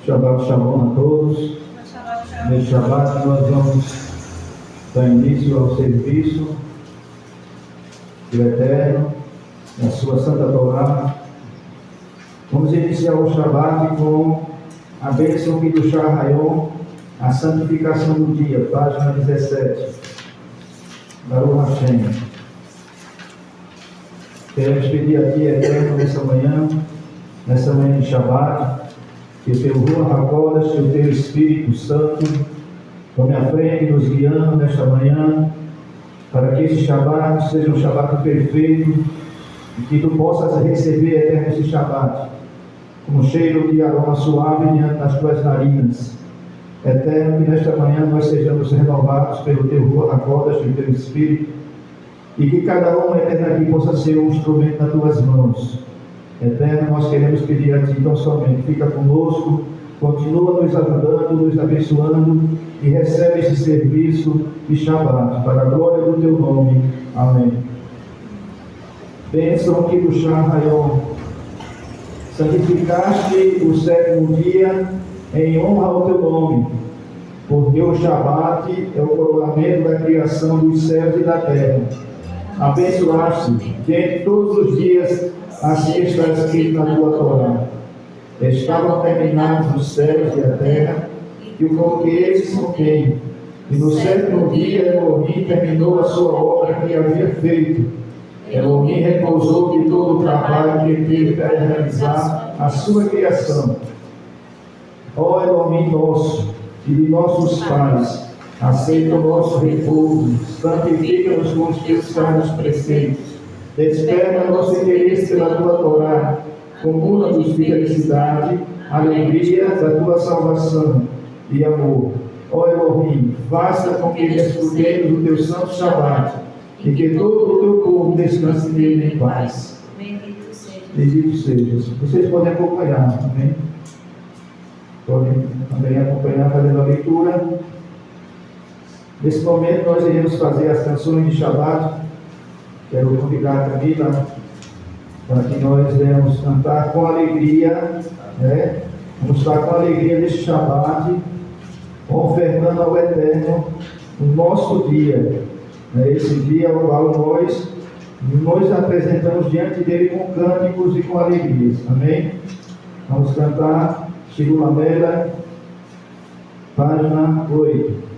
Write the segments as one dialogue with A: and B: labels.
A: Shabbat Shalom a todos. Neste Shabbat nós vamos dar início ao serviço do Eterno, na sua Santa Torá. Vamos iniciar o Shabbat com a bênção do Shahayon, a santificação do dia, página 17. Baruch Hashem. Queremos pedir a Ti, Eterno, nessa manhã de Shabbat, que o Teu Ruach HaKodesh, que o Teu Espírito Santo tome a frente, nos guiando nesta manhã, para que esse Shabbat seja um Shabbat perfeito e que Tu possas receber, Eterno, esse Shabbat com um cheiro de aroma suave diante das Tuas narinas. Eterno, que nesta manhã nós sejamos renovados pelo Teu Ruach HaKodesh, pelo Teu Espírito, e que cada um, Eterno, aqui possa ser um instrumento nas Tuas mãos. Eterno, nós queremos pedir a Ti tão somente, fica conosco, continua nos ajudando, nos abençoando e recebe esse serviço de Shabbat, para a glória do Teu nome. Amém. Bênção aqui do Shahayon. Santificaste o sétimo dia em honra ao Teu nome, porque o Shabbat é o coroamento da criação dos céus e da terra. Abençoaste de todos os dias, assim está escrito na Tua Torá. Estavam terminados os céus e a terra, e o que eles contêm. E no sétimo dia Elohim terminou a sua obra que havia feito. Elohim repousou de todo o trabalho que teve para realizar a sua criação. Ó Elohim nosso e de nossos pais, aceita o nosso repouso, santifica-nos com os Teus sábios preceitos, desperta nosso interesse pela Tua Torá, comuna-nos de felicidade, alegria da Tua salvação e amor. Ó Elohim, faça com que desfrutemos o Teu santo Shabbat e que todo o Teu povo descanse nele em paz. Bendito sejas. Vocês podem acompanhar, amém? Podem também acompanhar fazendo a leitura. Nesse momento nós iremos fazer as canções de Shabbat. Quero convidar a Camila para que nós venhamos cantar com alegria, né? Vamos estar com alegria neste Shabbat, ofertando ao Eterno o nosso dia, né? Esse dia ao qual nós nos apresentamos diante dele com cânticos e com alegrias, amém? Vamos cantar Shigula Mela, página 8.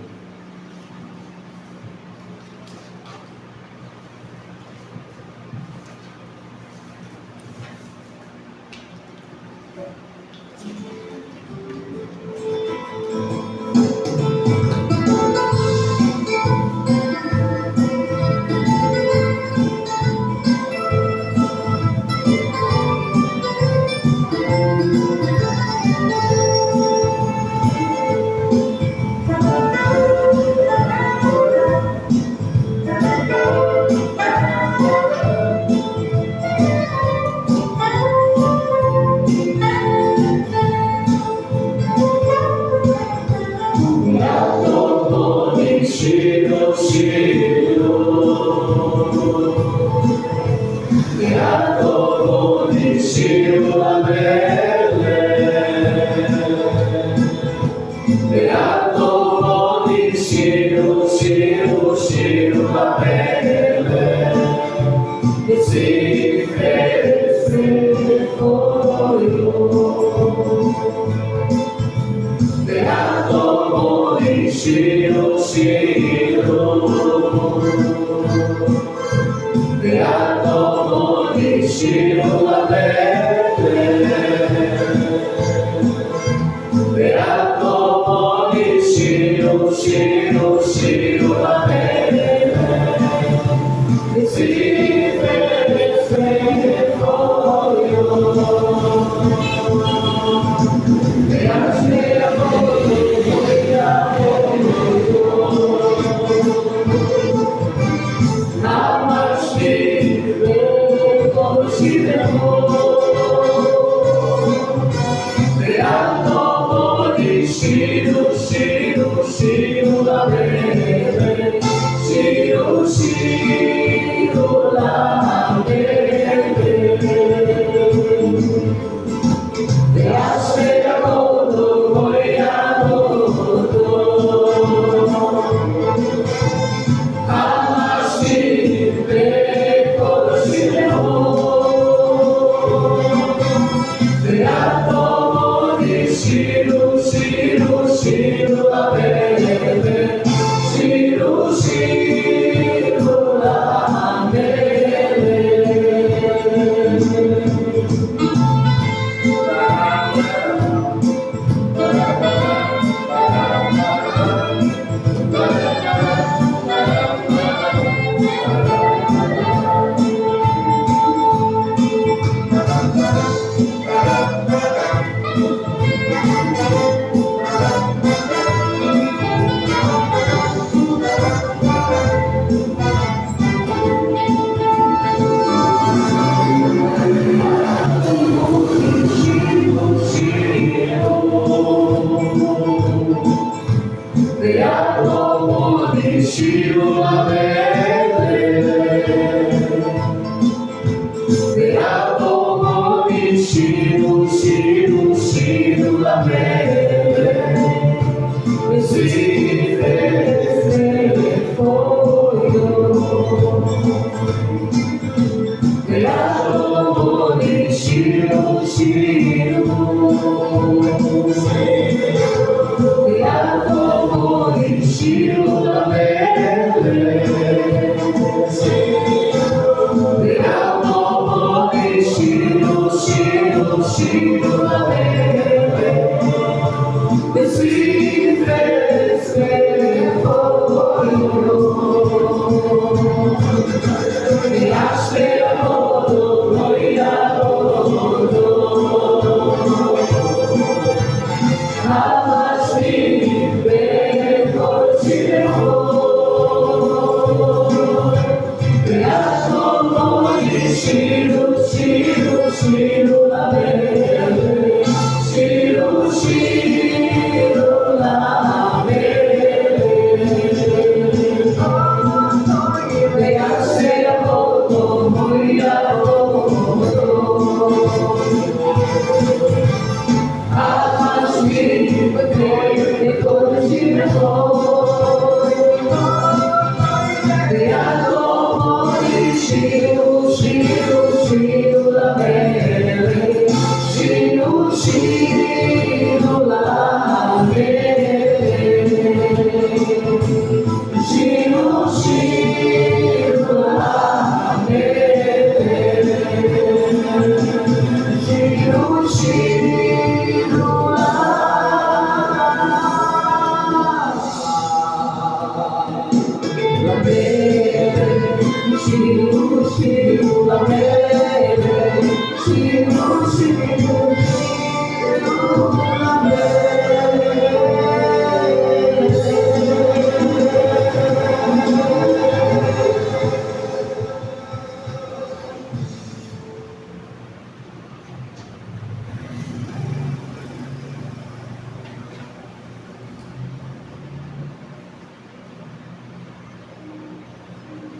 B: Graças a Deus.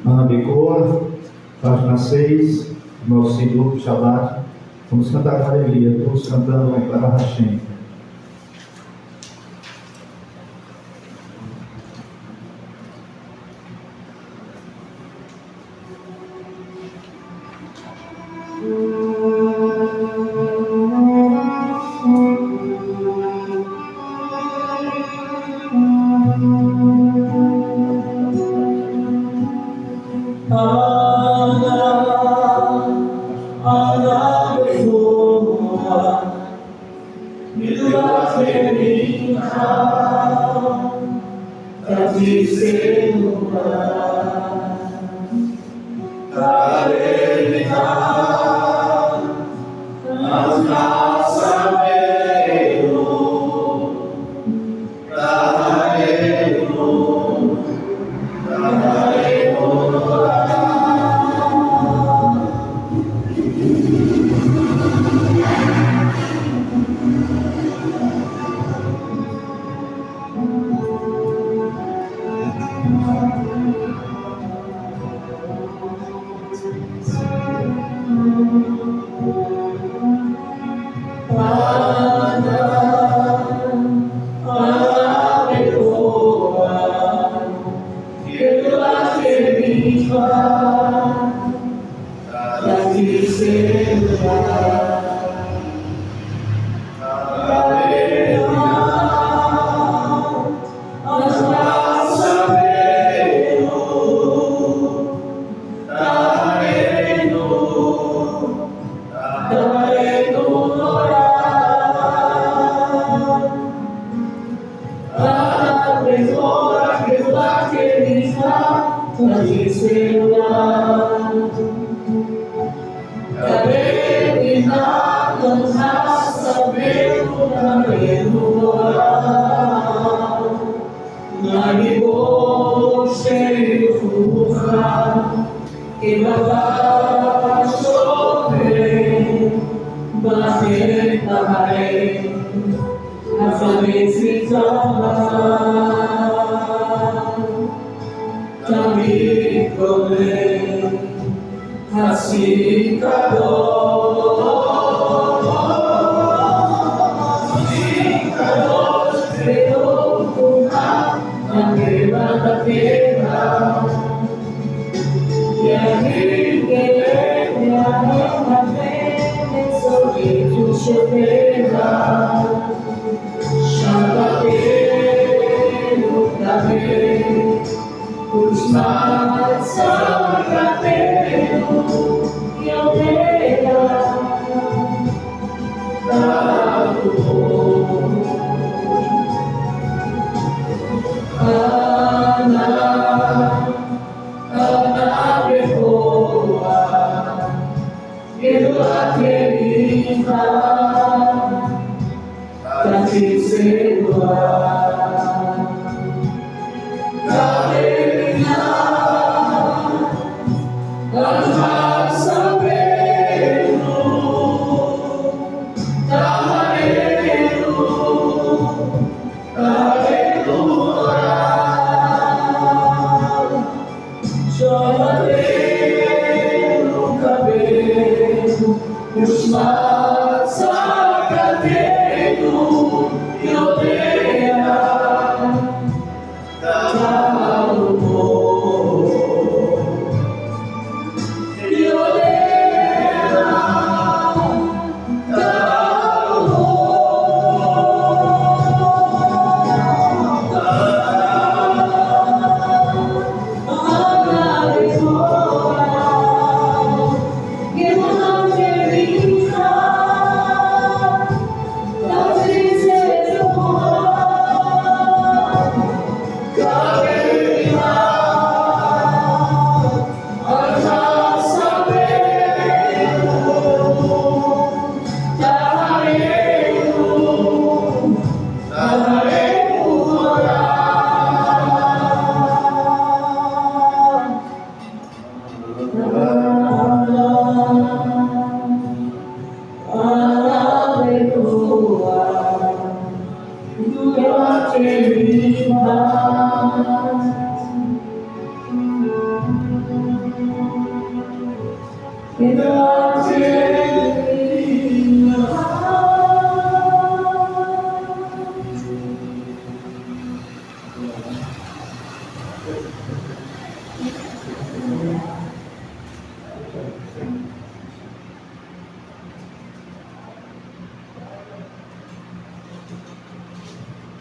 A: Ana Becoa, página 6, nosso segundo Shabbat. Vamos cantar com alegria, todos cantando para Hashem.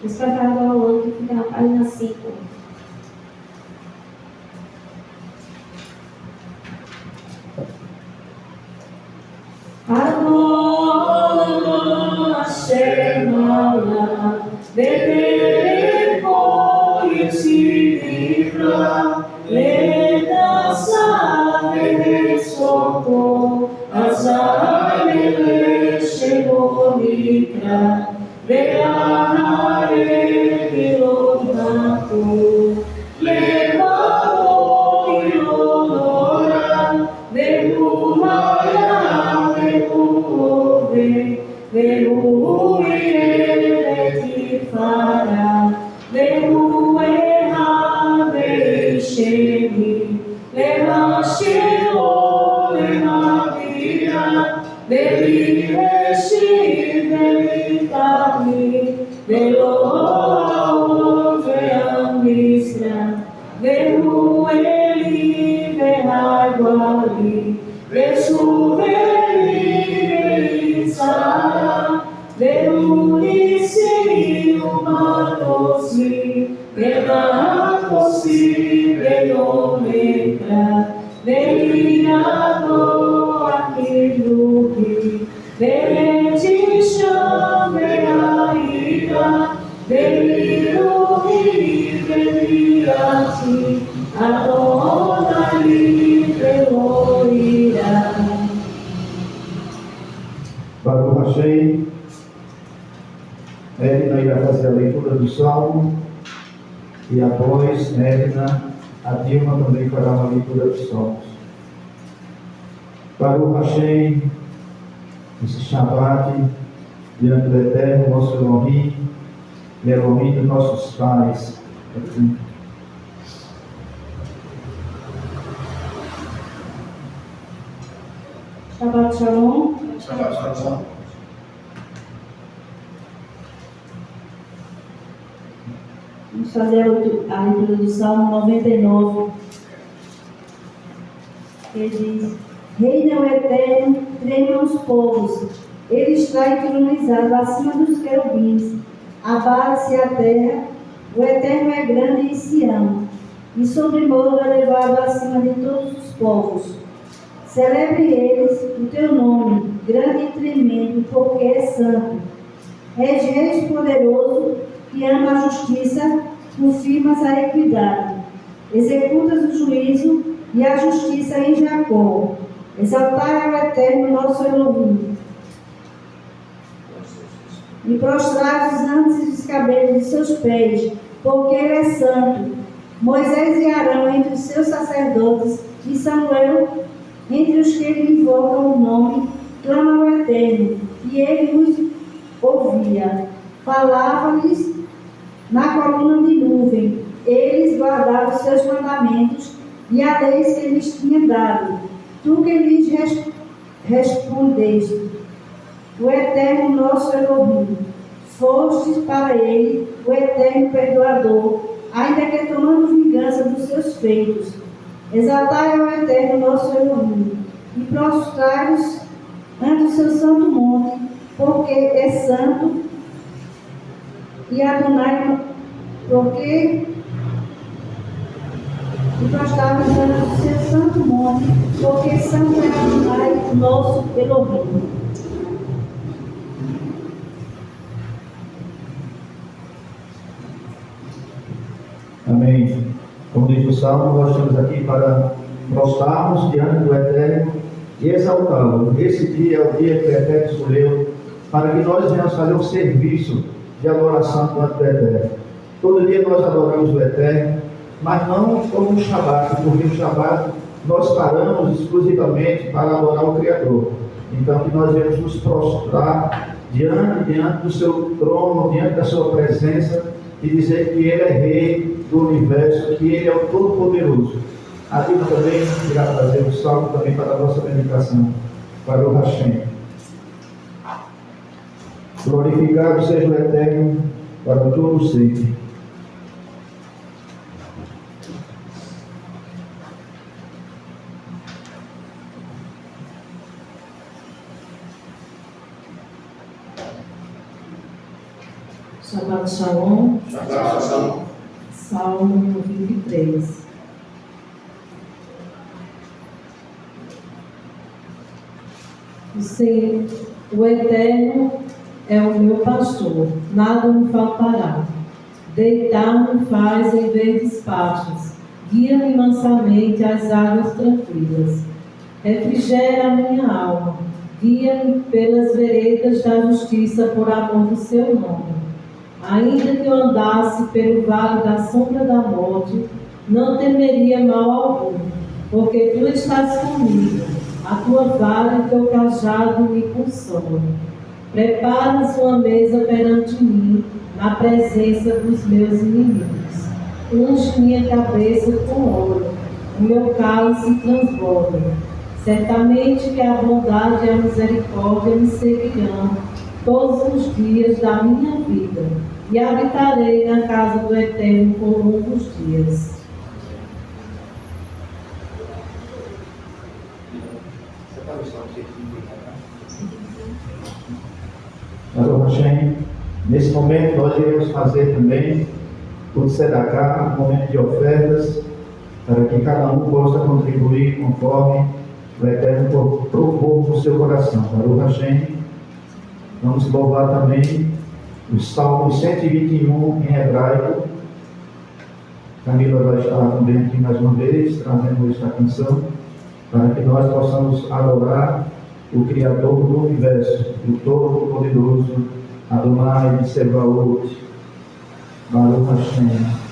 B: Destacado ao ano que fica na página 5. Adoro a semana, beber e se livrar, leda sabe socorro, azar chegou livrar. Verare pilotato, levado e onora, verumaya, verumove, veruire ti farà, veruera, verishemi, levashelo, levavira, verireshi, veritami, velo veamisra, verueli, venaguali, vesuveli, verisara, verunisi, umatosi, venacosi, veiometra, veirado aquiluki, veretisha, veraida, veriruhi, veriati, adonai, veloira.
A: Baruch Hashem, Edna irá fazer a leitura do Salmo e após Edna, a Dilma também fará uma leitura dos Salmos. Baruch Hashem, esse Shabbat, diante do Eterno, nosso Elohim, e Elohim dos nossos pais.
B: Shabbat Shalom.
A: Shabbat Shalom.
B: Vamos fazer a leitura do Salmo 99. Que diz: Reina o Eterno, tremam os povos, ele está entronizado acima dos querubins. Abate-se a terra, o Eterno é grande em Sião, e sobre modo elevado acima de todos os povos. Celebre eles o teu nome, grande e tremendo, porque é santo. És Rei poderoso, que ama a justiça, confirmas a equidade. Executas o juízo e a justiça em Jacó. Exaltai ao Eterno nosso Elohim. E prostrai-vos antes dos cabelos de seus pés, porque ele é santo. Moisés e Arão entre os seus sacerdotes, e Samuel entre os que lhe invocam o nome, clama ao Eterno, e ele os ouvia. Falava-lhes na coluna de nuvem, eles guardavam os seus mandamentos e a lei que lhes tinha dado. Tu que lhes respondeste, o Eterno nosso Elohim, fostes para ele o Eterno perdoador, ainda que tomando vingança dos seus feitos. Exaltai ao Eterno nosso Elohim, e prostrai-vos ante o seu santo monte, porque é santo, e Adonai, porque e prostrai-vos ante o seu santo monte, porque santo é Adonai, nosso Elohim.
A: Amém. Como diz o Salmo, nós estamos aqui para prostrarmos diante do Eterno e exaltá-lo. Esse dia é o dia que o Eterno escolheu para que nós venhamos fazer um serviço de adoração diante do Eterno. Todo dia nós adoramos o Eterno, mas não como um Shabbat, porque o Shabbat nós paramos exclusivamente para adorar o Criador. Então que nós venhamos nos prostrar diante do seu trono, diante da sua presença e dizer que Ele é Rei do universo, que Ele é o Todo-Poderoso. A Bíblia também irá trazer o salmo também para a nossa meditação, para o Hashem. Glorificado seja o Eterno para todo sempre.
B: Shabbat Shalom.
A: Shabbat Shalom.
B: Salmo 23. O Senhor, o Eterno é o meu pastor, nada me faltará. Deitar-me faz em verdes pastos, guia-me mansamente às águas tranquilas. Refrigera a minha alma, guia-me pelas veredas da justiça por amor do seu nome. Ainda que eu andasse pelo vale da sombra da morte, não temeria mal algum, porque tu estás comigo, a tua vara e teu cajado me consolam. Preparas uma mesa perante mim, na presença dos meus inimigos. Unge minha cabeça com óleo, o meu cálice transborda. Certamente que a bondade e a misericórdia me seguirão todos os dias da minha vida, e habitarei na casa do Eterno por longos dias.
A: Baruch Hashem, nesse momento nós iremos fazer também o Tzedakah, um momento de ofertas, para que cada um possa contribuir conforme o Eterno propôs no seu coração. Baruch Hashem, vamos louvar também o Salmo 121 em hebraico. Camila vai estar também aqui mais uma vez, trazendo esta canção, para que nós possamos adorar o Criador do Universo, o Todo-Poderoso, Adonai de Sebaot, Baruch Hashem.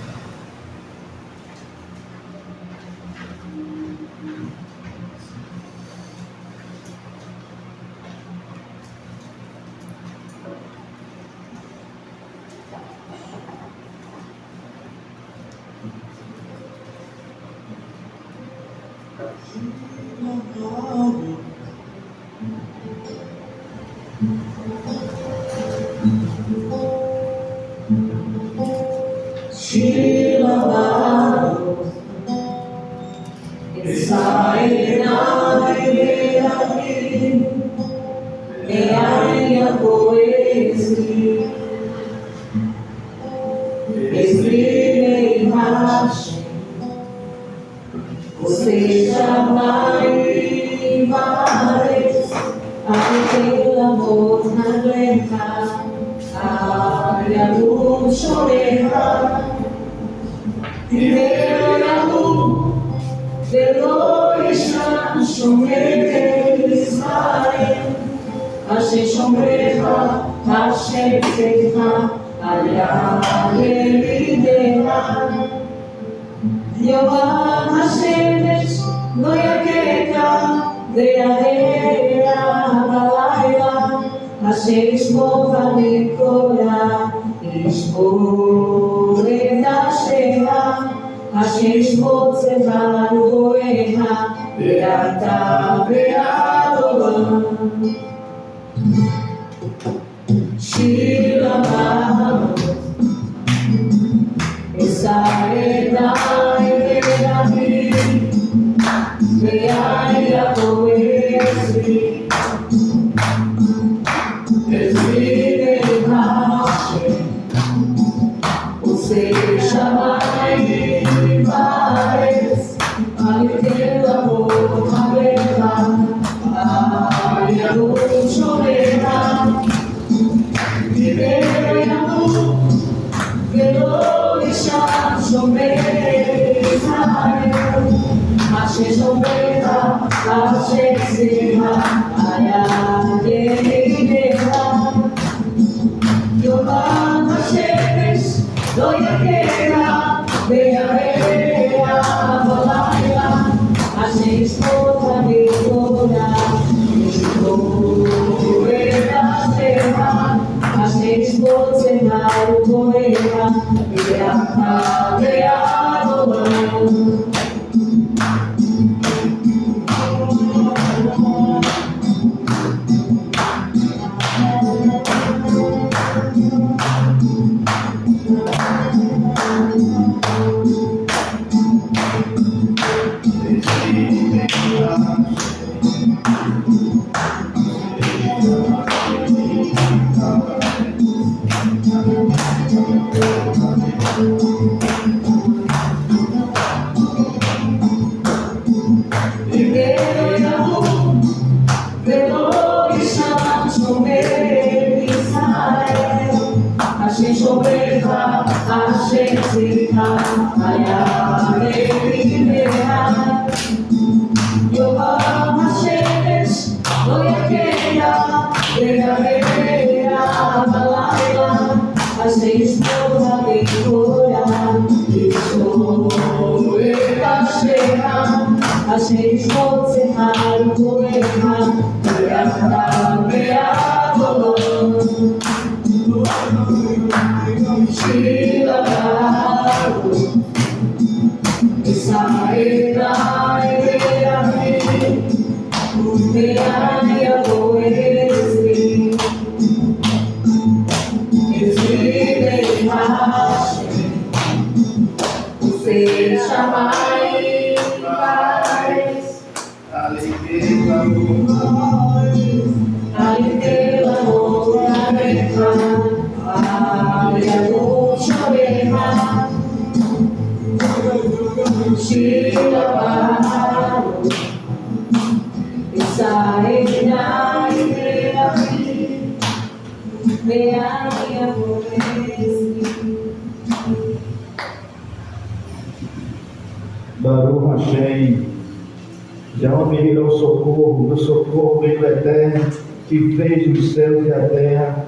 A: Baruch Hashem, de onde virá o socorro, do socorro vem do Eterno, que fez os céus e a terra.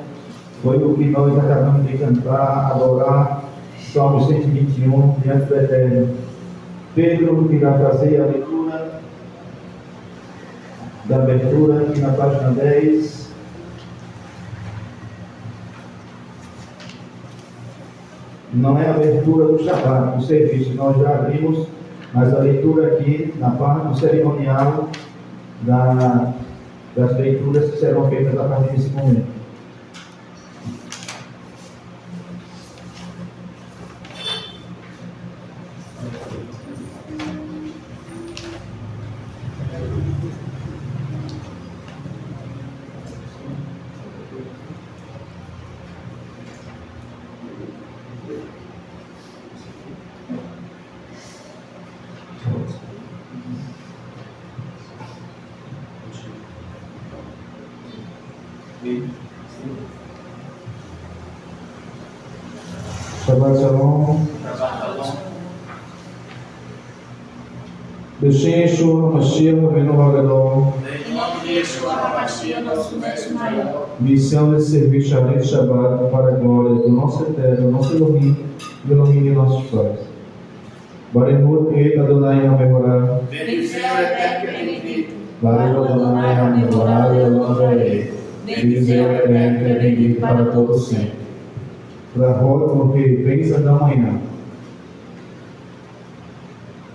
A: Foi o que nós acabamos de cantar, adorar, Salmo 121, diante do Eterno. Pedro irá fazer a leitura da abertura aqui na página 10. Não é a abertura do Shabat, do serviço, nós já abrimos, mas a leitura aqui na parte do cerimonial das leituras que serão feitas a partir desse momento. Shabbat Shalom. Deixem Yeshua HaMashiach Rabbeinu Hagadol.
C: Em nome de Yeshua HaMashiach, nosso mestre maior.
A: Missão de servir Sharet Shabbat para a glória do nosso Eterno, nosso Elohim e Elohim de nossos pais. Baruch Adonai HaMevorah.
C: Bendito é o Eterno que é bendito.
A: Baruch Adonai HaMevorah Elohim Verei. Bendito é o Eterno que é bendito para todo sempre. Brahot no rei, bênção da manhã.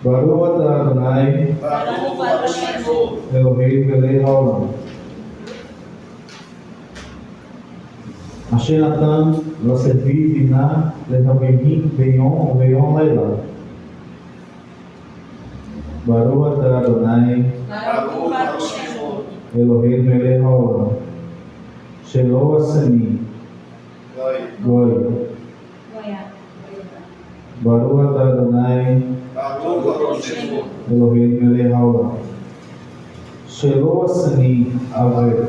A: Baruch Adonai
C: Baruch Senhor.
A: Elohim Velei Haolam. Asher Natan Lasevi Vina Lehavim Beion Beion Laila. Baruch Adonai
C: Baruch Senhor.
A: Elohim Velei Haolam. Shelo Asani Goi. Baruch Adonai
C: Baruch Senhor.
A: Elohim Velei Haolam. Shelo Asani Ave.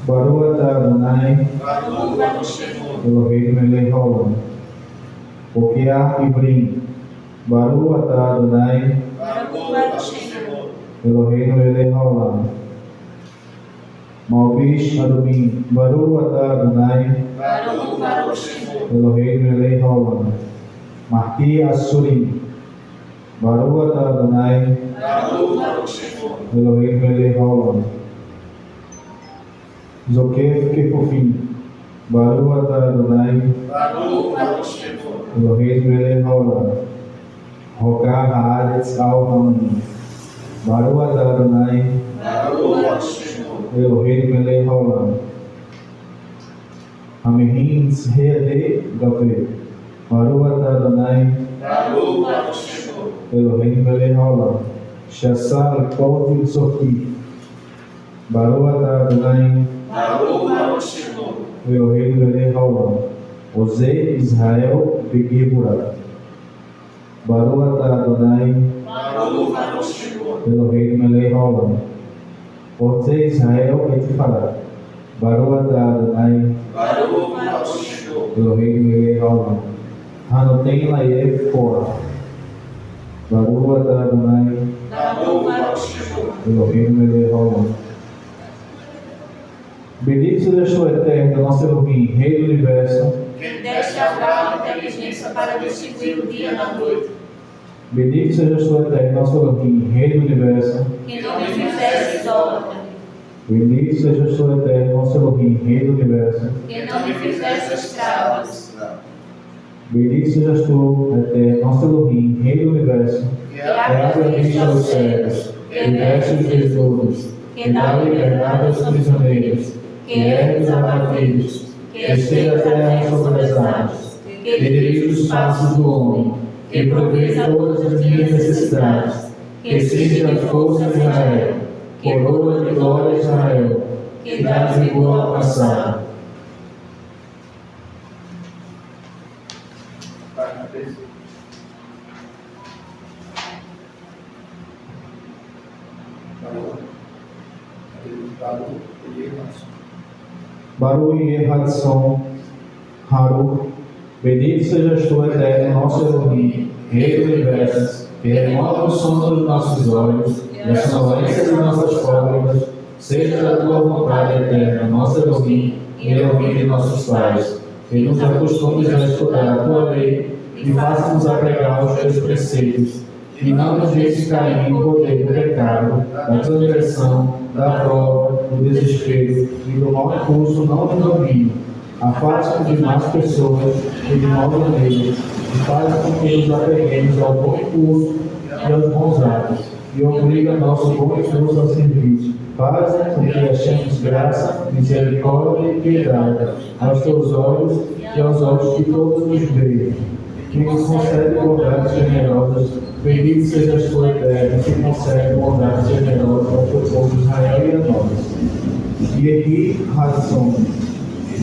A: Baruch Adonai
C: Baruch Senhor.
A: Elohim Velei Haolam. Okeah Ibrim. Baruch Adonai
C: Baruch Senhor.
A: Elohim Velei Haolam. Malbish Adumim. Baruch Adonai
C: Baruch Senhor.
A: Elohim Velei Haolam. Marti Asurim. Baruch Adonai
C: Baruch Senhor.
A: Elohim Velei Haolam. Zokef Kefufim. Baruch Adonai
C: Baruch Senhor.
A: Elohim Velei Haolam. Rokah Haaretz Al Hamanim. Baruch Adonai
C: Baruch Senhor.
A: Elohim Velei Haolam. Hamihim Zhede Gaveh. Baruch Adonai
C: Baruch Senhor.
A: Elohim Velei Haolam. Shasar Kol Sofi. Baruch Adonai
C: Baruch Senhor.
A: Elohim Velei Haolam. Ozei Israel Begibura. Baruch Adonai
C: Baruch Senhor.
A: Elohim Velei Haolam. Ozei Israel Etifara. Baruch Adonai
C: Baruch Senhor.
A: Elohim Velei Haolam. Hanoten Laev Korah. Baruch Adonai
C: Baruch Senhor.
A: Elohim Velei Haolam. Bendito seja o Eterno, nosso Elohim, Rei do Universo.
C: Quem deste a Abraão inteligência para distinguir o dia da noite.
A: Bendito seja o Eterno, nosso Elohim, Rei do Universo.
C: Que não me fizeste idólatra.
A: Bendito seja o Eterno, nosso Elohim, Rei do Universo.
C: Que não me fizeste escravas.
A: Bendito sejas tu, Eterno, nosso Elohim, Rei do Universo.
C: Que
A: Que abre a vista aos cegos, que veste os desnudos, que dá liberdade aos prisioneiros, que ergue os abatidos, que estende a terra sobre as águas, que dirige os passos do homem, que provê todas as minhas necessidades, que cinge a força de Israel, coroa de glória de Israel, que dá vigor ao passado. Baruch Yehadson Haruch. Bendito sejas tu, Eterno, nosso Elohim, Rei do Universo, que remove o sono dos nossos olhos e a sonolência de nossas cóleras,
D: Seja da tua vontade eterna, nosso Elohim e Elohim de nossos pais, que nos acostumes a estudar a tua lei e faça-nos apegar aos teus preceitos, e não nos deixes cair em poder do pecado, da transgressão, da prova, do desespero e do mau impulso não nos domine. Afasta-nos de más pessoas e de maus amigos, e faz com que nos apeguemos ao bom impulso e aos bons atos, e obriga nosso bom impulso ao serviço. Faz com que achemos graça, misericórdia e piedade aos teus olhos e aos olhos que todos nos vejam. Que nos concede bondades generosas, bendito sejas tu eterno, que concede bondades generosas ao teu povo Israel e a nós. E aqui, razão.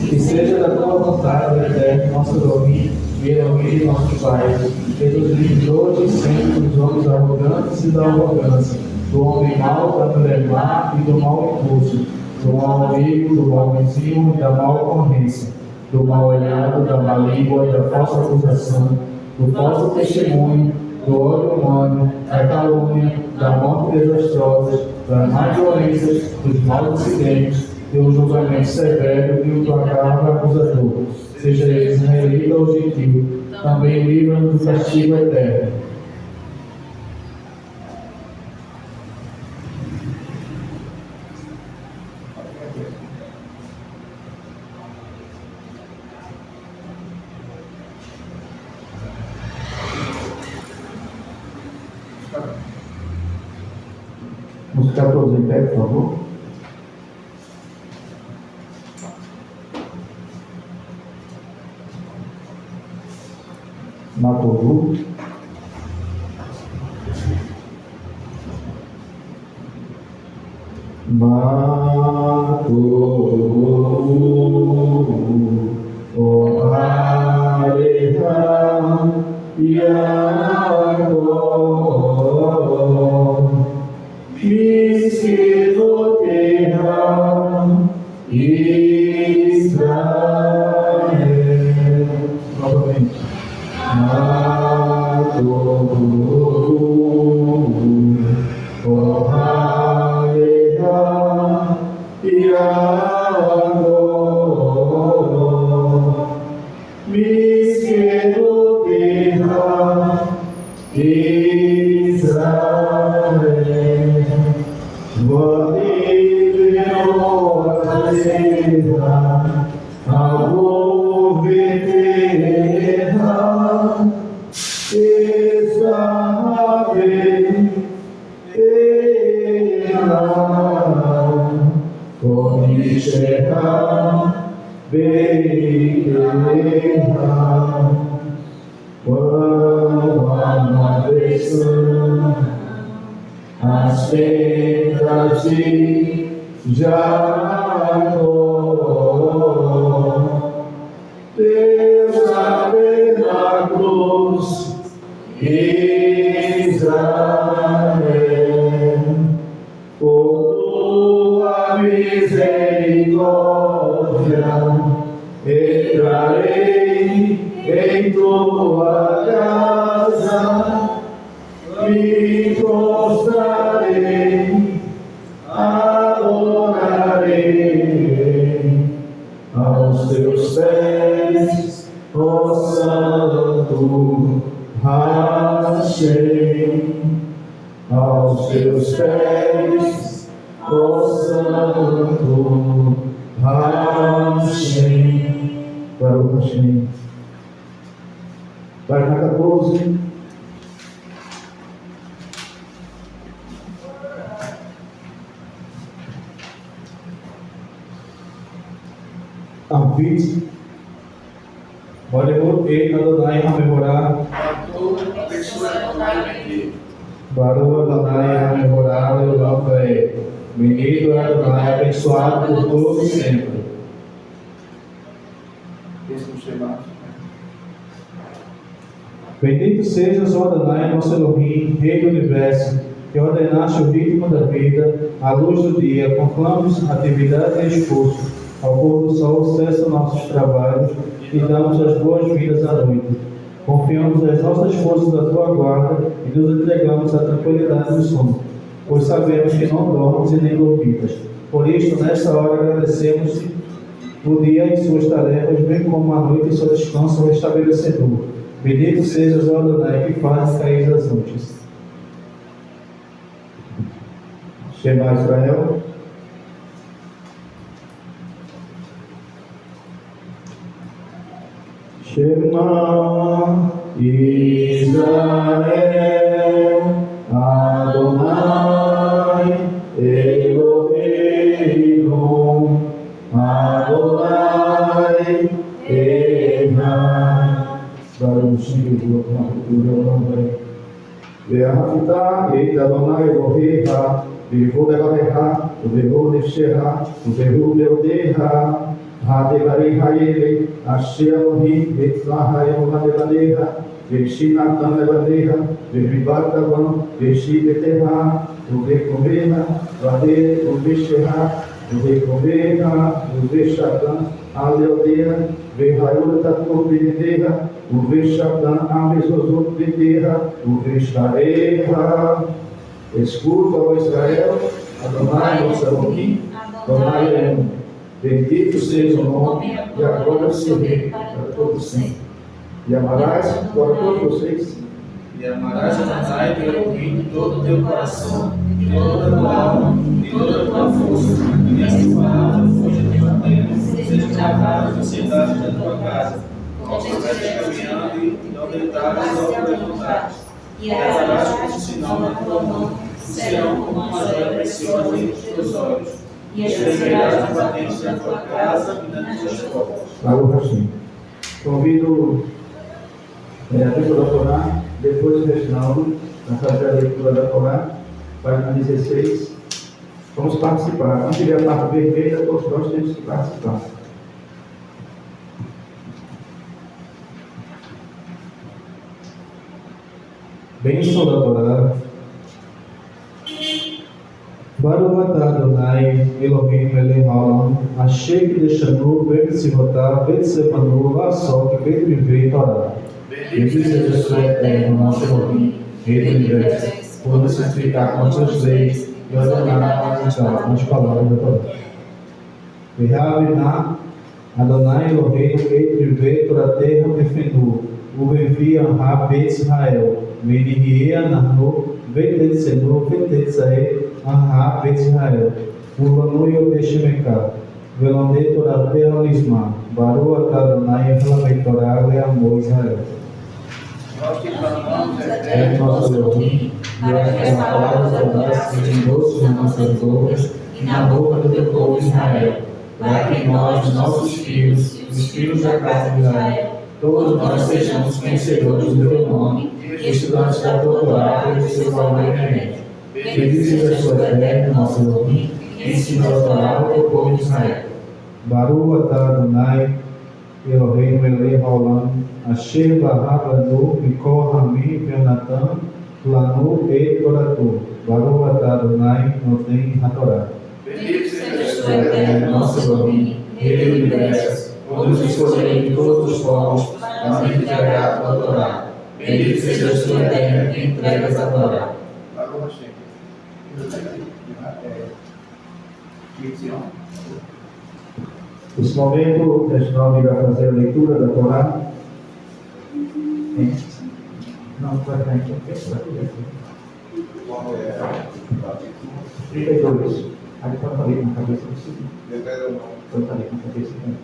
D: Que seja da tua vontade, eterno, nosso Elohim e Elohim de nossos pais, que nos livre hoje e sempre dos homens arrogantes e da arrogância, do homem mau, da mulher má e do mau impulso, do mau amigo, do mau vizinho e da má ocorrência, do mal olhado, da má língua e da falsa acusação, do falso testemunho, do ódio humano, da calúnia, da morte desastrosa, das más violências, dos maus acidentes, do julgamento severo e o placar acusador, seja ele israelita ou gentil, também livra-nos do castigo eterno.
A: Os 14 em pé, por favor. Matoru. Matoru. O Hare Yago. Isqueiro terra Israel. Novamente. O Hare Yago. Isqueiro terra Israel. As pedras de Jacó, Deus sabe na cruz, Israel, por tua misericórdia, entrarei em tua casa. Me prostrarei, adorarei aos teus pés, ó Santo Hashem, aos teus pés, ó Santo Hashem. Baruch Hashem. Página 14. Arvit, Bollywood, Adonai Hamemorah, Baruch Adonai Hamemorah, bendito é Adonai, abençoado por todos e sempre. Bendito sejas, ó Adonai, nosso Elohim, Rei do Universo, que ordenaste o ritmo da vida, a luz do dia, conclamos atividade e esforço. Ao pôr do sol cessam nossos trabalhos e damos as boas-vindas à noite. Confiamos as nossas forças da tua guarda e nos entregamos à tranquilidade do sono, pois sabemos que não dormes e nem dormitas.
D: Por isto, nesta hora, agradecemos-te o dia e suas tarefas, bem como a noite e seu descanso restabelecedor. Bendito sejas, ó Adonai, que faz cair das noites.
A: Shema Israel. Shema Israel, Adonai Eloheinu, Adonai Echad. Baruch Shem Ve'ahavta et Adonai Elohecha, ve'hu levavecha, ve'hu nefshecha, ve'hu beodecha. Hadevarei Haele, Asher Elohim, Etzlah Hael Hadevareha, Veshi Natan Levareha, Vevivat Tavam, Veshi Beteha, Uvekomeha, Vade Uvesheha, Uvekomeha, Uveshatan, Aleodeha, Vehayul Tatur Benedeha, Uveshatan, Amezozot Beteha, Uveshareha. Escuta, ó Israel, Adonai, nosso Elohim, Adonai é um. Bendito seja o nome e agora o seu reino para todos sempre. E amarás agora todos vocês.
D: E amarás Adonai teu Elohim de todo o teu coração, de toda a tua alma, de toda a tua força. E essa palavra foge de tua terra, seja gravada na cidade da tua casa. Como estiveres caminhando e não deitares ao levantares. E levarás como sinal na tua mão, serão como uma joia preciosa entre os teus olhos. E escreverás nas patentes da tua casa e nas tuas portas.
A: Baruch Hashem. Convido a leitura da Torá, depois do Reginaldo, a fazer a leitura da Torá, página 16. Vamos participar. Quando tiver a parte vermelha, todos nós temos que participar.
D: Bênção da Torá. Baruch atah Adonai Elohim melech haolam, asher kideshanu be'mitzvotav ve'tzevanu la'asot be'divei Torá. Bendito seja o eterno, nosso Elohim, Rei do Universo, por nos santificar com as suas leis e ordenar a aplicar com as palavras da Torá. Ve'havina Adonai Elohim be'divei Toratecha befenu, u'vevia ha'beit Israel, ve'nihie anahnu ve'tetzenu ve'tetzae Aha, Bet Israel, Uvanu Yodeshemeka, Velone Torah Teolisma, Baru Atadonai Elamei Torah Leamor Israel.
C: Nós te clamamos,
D: É nosso Elohim, para que as palavras da graça sejam doces nas nossas bocas e na boca do teu povo Israel, para que nós, nossos filhos e os filhos da casa de Israel, todos nós sejamos conhecedores do teu nome e estudantes da tua Torá pelo seu valor inerente. Bendito seja o eterno, nosso Elohim, que ensinou a Torá ao teu povo de Israel. Baruch atah Adonai Elohim melech haolam, asher barra lanu mikol hamim ve'natan lanu et toratu. Baruch atah Adonai noten haTorá.
C: bendito sejas tu,
D: Eterno, nosso Elohim, Rei do Universo, por nos escolher de todos os povos para nos entregar a tua Torá. Bendito sejas tu, eterno, que entregas a Torá.
A: Baruch Hashem. Nesse momento, o Reginaldo irá fazer a leitura da Torá. Não, vai ficar aqui. 32. Aí pode fazer com a cabeça do seguinte. Pode fazer com a cabeça também.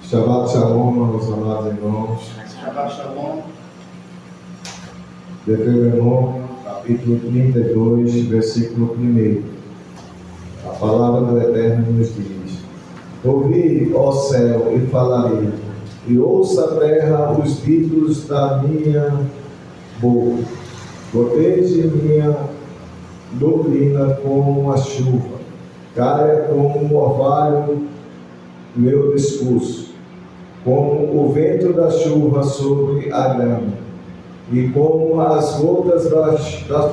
E: Shabbat Shalom, meus amados irmãos.
A: Shabbat Shalom.
E: Deuteronômio, capítulo 32, versículo 1. A palavra do Eterno nos diz: ouvi, ó céu, e falarei, e ouça a terra os ditos da minha boca. Goteje minha doutrina como a chuva, caia como um orvalho meu discurso, como o vento da chuva sobre a grama, e como as gotas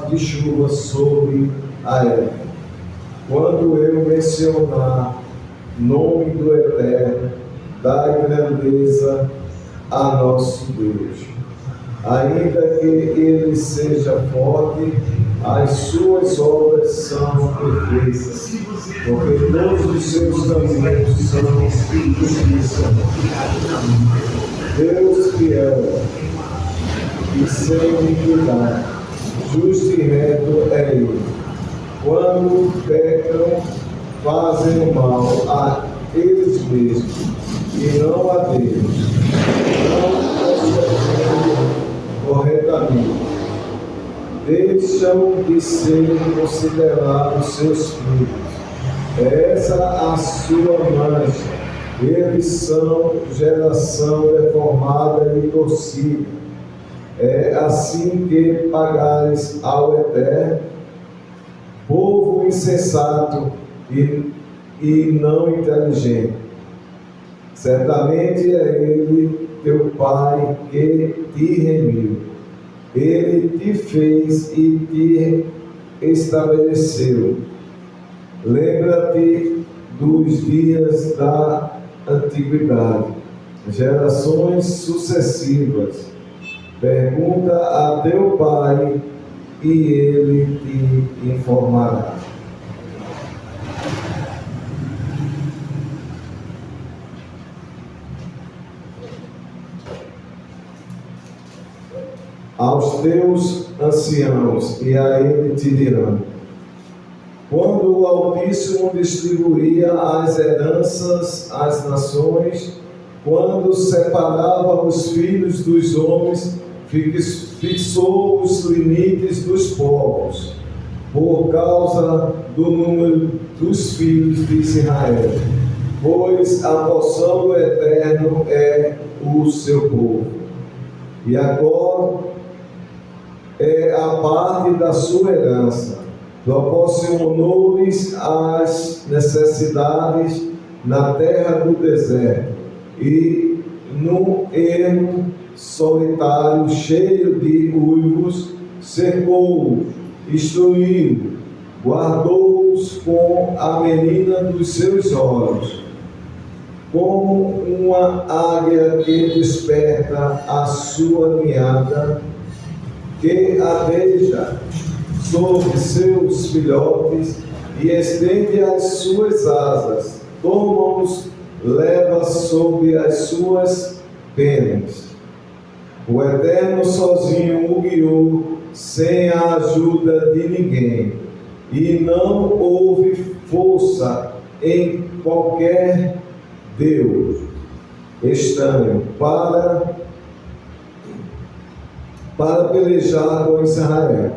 E: de chuva sobre a erva. Quando eu mencionar nome do Eterno, dai grandeza a nosso Deus. Ainda que ele seja forte, as suas obras são perfeitas, porque todos os seus caminhos são justiça. Deus fiel e sem iniquidade, justo e reto é ele. Quando pecam, fazem o mal a eles mesmos e não a Deus. Não procedem corretamente. Deixam de ser considerados seus filhos. Essa a sua mancha. Eles são geração deformada e torcida. É assim que pagares ao Eterno, povo insensato e não inteligente. Certamente é ele, teu Pai, que te remiu. Ele te fez e te estabeleceu. Lembra-te dos dias da antiguidade, gerações sucessivas. Pergunta a teu Pai e ele te informará. Aos teus anciãos e a ele te dirão: quando o Altíssimo distribuía as heranças às nações, quando separava os filhos dos homens, fixou os limites dos povos, por causa do número dos filhos de Israel, pois a porção do Eterno é o seu povo. E agora é a parte da sua herança. Proporcionou-lhes as necessidades na terra do deserto e no ermo solitário cheio de uivos, cercou-os, instruiu, guardou-os com a menina dos seus olhos, como uma águia que desperta a sua ninhada, que adeja sobre seus filhotes e estende as suas asas, toma-os, leva sob as suas penas. O Eterno sozinho o guiou, sem a ajuda de ninguém, e não houve força em qualquer Deus estranho para pelejar com Israel.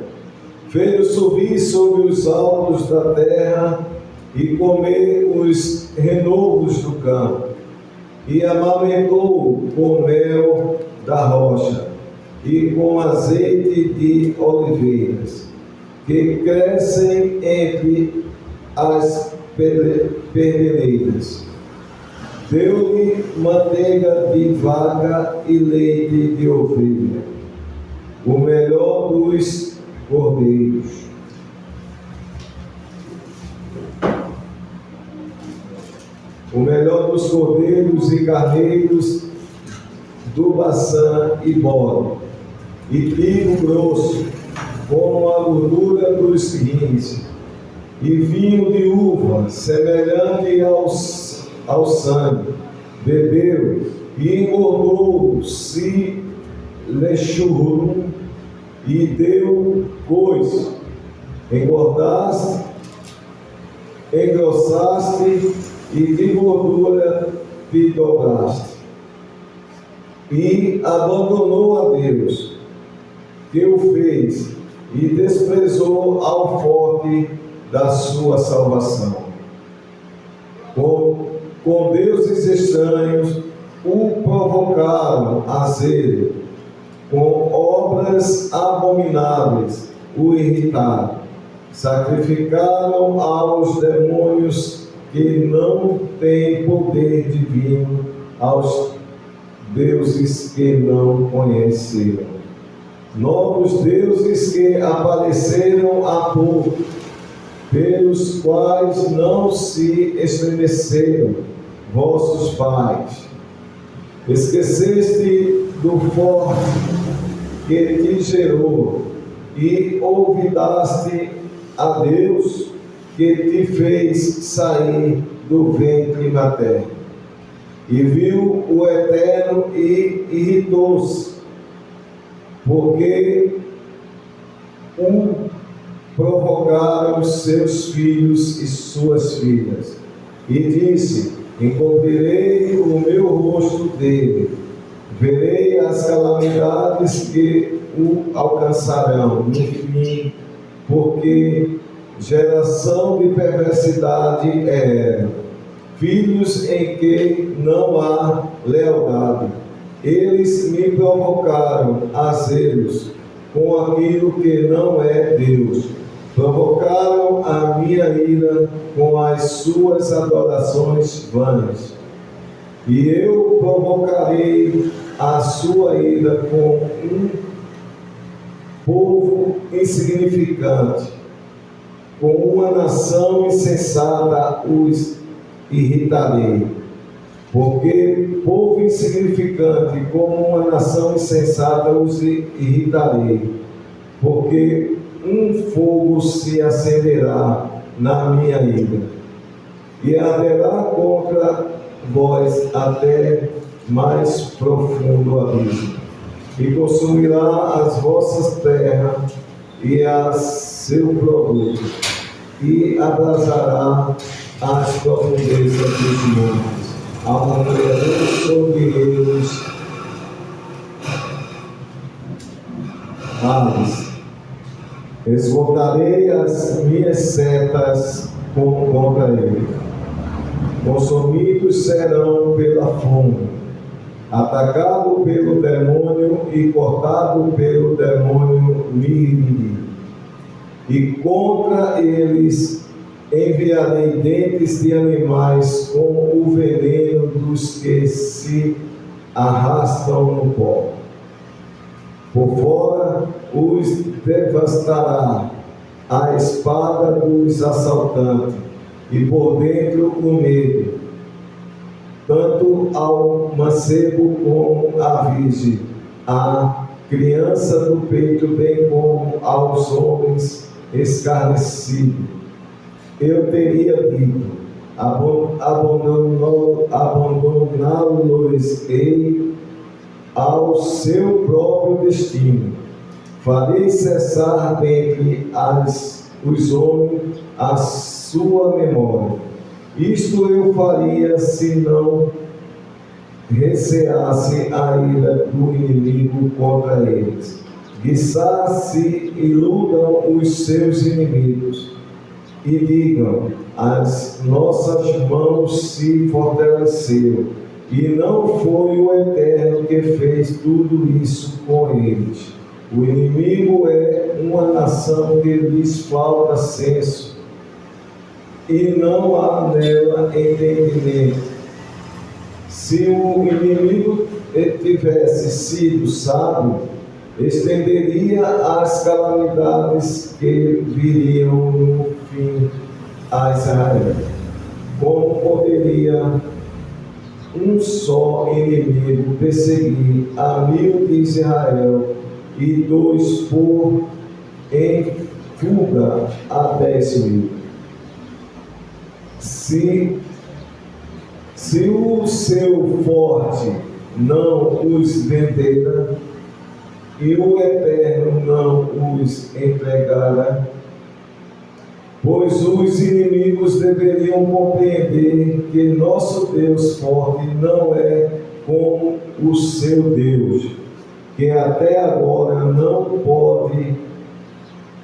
E: Fez-o subir sobre os altos da terra e comer os renovos do campo, e amamentou com mel da rocha e com azeite de oliveiras, que crescem entre as pedreiras. Deu-lhe manteiga de vaca e leite de ovelha, o melhor dos cordeiros. O melhor dos cordeiros e carneiros do Baçã e bode, e trigo grosso, como a gordura dos rins, e vinho de uva, semelhante ao sangue, bebeu e engordou-se lexurum e deu coisa. Engordaste, engrossaste e de gordura te dobraste. E abandonou a Deus, que o fez, e desprezou ao forte da sua salvação. Com deuses estranhos o provocaram a zelo, com obras abomináveis o irritaram. Sacrificaram aos demônios que não têm poder divino, aos deuses que não conheceram. Novos deuses que apareceram há pouco, pelos quais não se estremeceram vossos pais. Esqueceste do forte que te gerou e olvidaste a Deus que te fez sair do ventre materno. E viu o Eterno e irritou-se, porque provocaram seus filhos e suas filhas. E disse: encobrirei o meu rosto dele, verei as calamidades que o alcançarão no fim, porque geração de perversidade é, filhos em que não há lealdade. Eles me provocaram a zelos com aquilo que não é Deus. Provocaram a minha ira com as suas adorações vãs. E eu provocarei a sua ira com um povo insignificante, com uma nação insensata os irritarei. Porque povo insignificante, como uma nação insensata, os irritarei. Porque um fogo se acenderá na minha ira, e arderá contra vós até mais profundo abismo, e consumirá as vossas terras e a seu produto, e abrasará as profundezas dos montes. Amontoarei sobre eles aves, esgotarei as minhas setas contra ele. Consumidos serão pela fome, atacado pelo demônio e cortado pelo demônio miriri. E contra eles enviarei dentes de animais com o veneno dos que se arrastam no pó. Por fora os devastará a espada dos assaltantes, e por dentro o medo, tanto ao mancebo como à virgem, à criança do peito, bem como aos homens escarnecidos. Eu teria dito: abandoná-los-ei ao seu próprio destino. Farei cessar dentre os homens a sua memória. Isto eu faria se não receasse a ira do inimigo contra eles. Guiçar-se iludam os seus inimigos e digam: as nossas mãos se fortaleceram, e não foi o Eterno que fez tudo isso com eles. O inimigo é uma nação que lhes falta senso, e não há nela entendimento. Se o inimigo tivesse sido sábio, estenderia as calamidades que viriam no fim a Israel. Como poderia um só inimigo perseguir a 1000 de Israel e 2 pôr em fuga a 10.000? Se o seu forte não os vendera, e o Eterno não os entregara, pois os inimigos deveriam compreender que nosso Deus forte não é como o seu Deus, que até agora não pode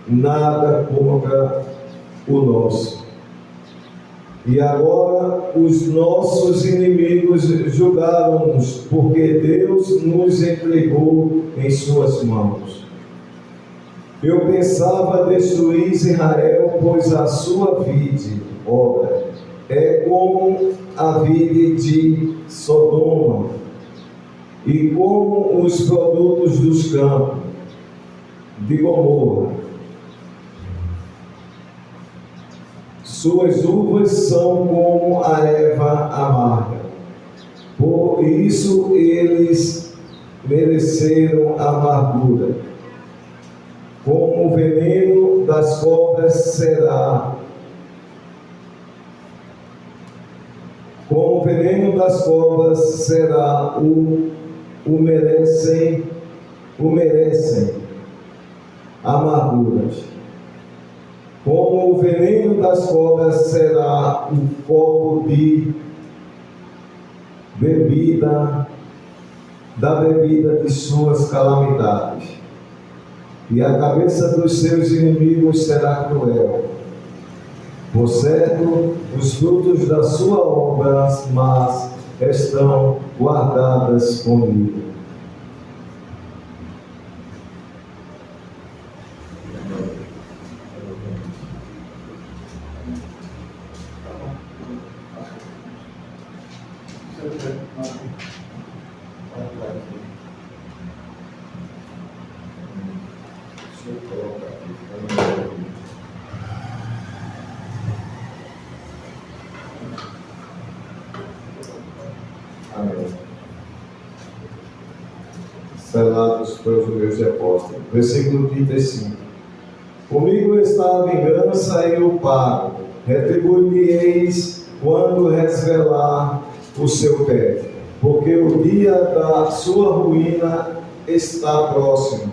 E: nada contra o nosso. E agora os nossos inimigos julgaram-nos, porque Deus nos entregou em suas mãos. Eu pensava destruir Israel, pois a sua vide, obra, é como a vide de Sodoma, e como os produtos dos campos de Gomorra. Suas uvas são como a erva amarga. Por isso eles mereceram amargura. Como o veneno das cobras será. Como o veneno das cobras será merecem amarguras. Como o veneno das cobras será o copo de bebida, da bebida de suas calamidades, e a cabeça dos seus inimigos será cruel. Por certo, os frutos da sua obra mas estão guardadas comigo. Amém. Selados pelos meus depósitos. Versículo 35. Comigo está a vingança e o pago. Retribuí-eis quando resvelar o seu pé, porque o dia da sua ruína está próximo,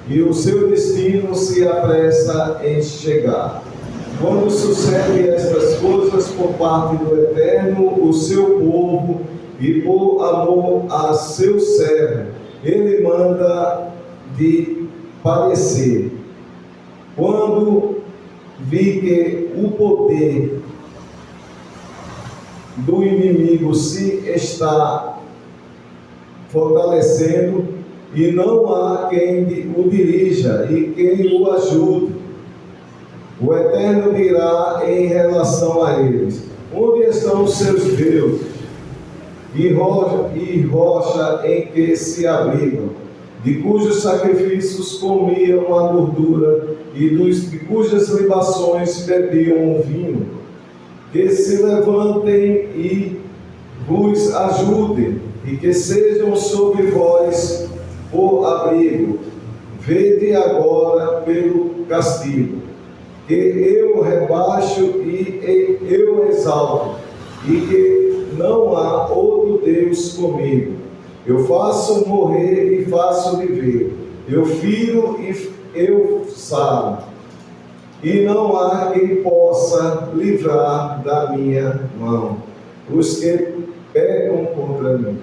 E: e o seu destino se apressa em chegar. Quando sucedem estas coisas por parte do Eterno, o seu povo, e por amor a seu servo, ele manda de parecer. Quando vi que o poder do inimigo se está fortalecendo e não há quem o dirija e quem o ajude, o Eterno dirá em relação a eles: onde estão os seus deuses? E rocha em que se abrigam, de cujos sacrifícios comiam a gordura e de cujas libações bebiam o vinho. Que se levantem e vos ajudem, e que sejam sobre vós o abrigo. Vede agora pelo castigo, que eu rebaixo e eu exalto, e que não há outro Deus comigo. Eu faço morrer e faço viver, eu firo e eu saro, e não há quem possa livrar da minha mão os que pecam contra mim.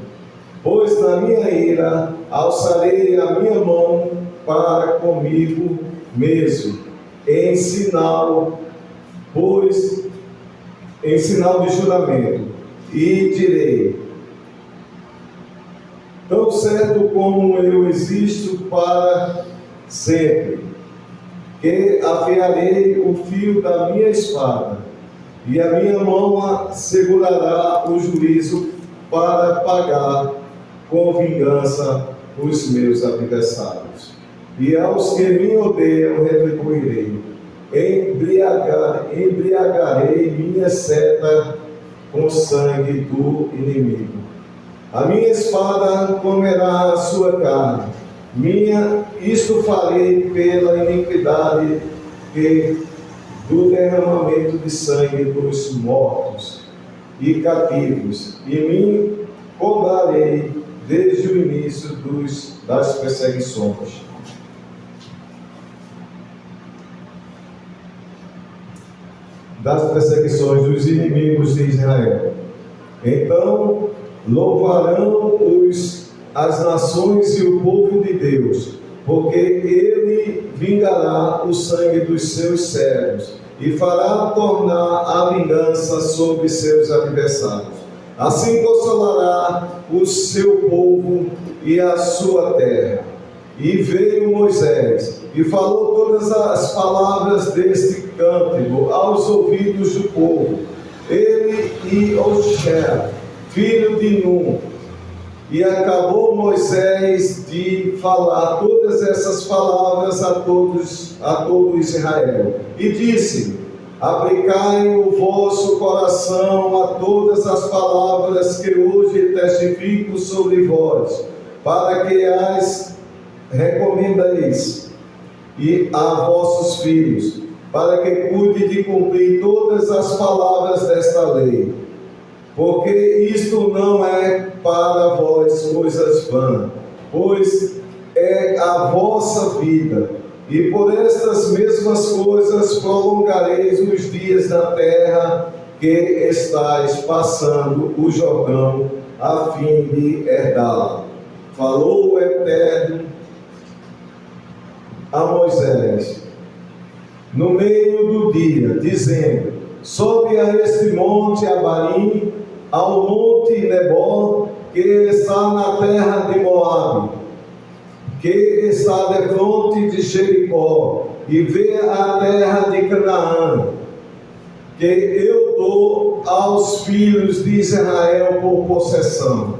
E: Pois na minha ira alçarei a minha mão para comigo mesmo, em sinal de juramento, e direi: tão certo como eu existo para sempre, que afiarei o fio da minha espada, e a minha mão segurará o juízo para pagar com vingança os meus adversários. E aos que me odeiam retribuirei, embriagarei minha seta com sangue do inimigo. A minha espada comerá a sua carne, isto farei pela iniquidade e do derramamento de sangue dos mortos, e cativos, e me cobrarei desde o início das perseguições. Das perseguições dos inimigos de Israel. Então louvarão as nações e o povo de Deus, porque ele vingará o sangue dos seus servos e fará tornar a vingança sobre seus adversários. Assim consolará o seu povo e a sua terra. E veio Moisés e falou todas as palavras deste cântico aos ouvidos do povo, ele e Oshé, filho de Nun. E acabou Moisés de falar todas essas palavras a todo Israel. E disse: aplicai o vosso coração a todas as palavras que hoje testifico sobre vós, para que as recomendeis e a vossos filhos, para que cuide de cumprir todas as palavras desta lei. Porque isto não é para vós coisas vãs, pois é a vossa vida. E por estas mesmas coisas prolongareis os dias da terra que estáis passando o Jordão, a fim de herdá-la. Falou o Eterno a Moisés no meio do dia, dizendo: sobe a este monte Abarim, ao monte Nebó, que está na terra de Moabe, que está defronte de Jericó, e vê a terra de Canaã, que eu dou aos filhos de Israel por possessão.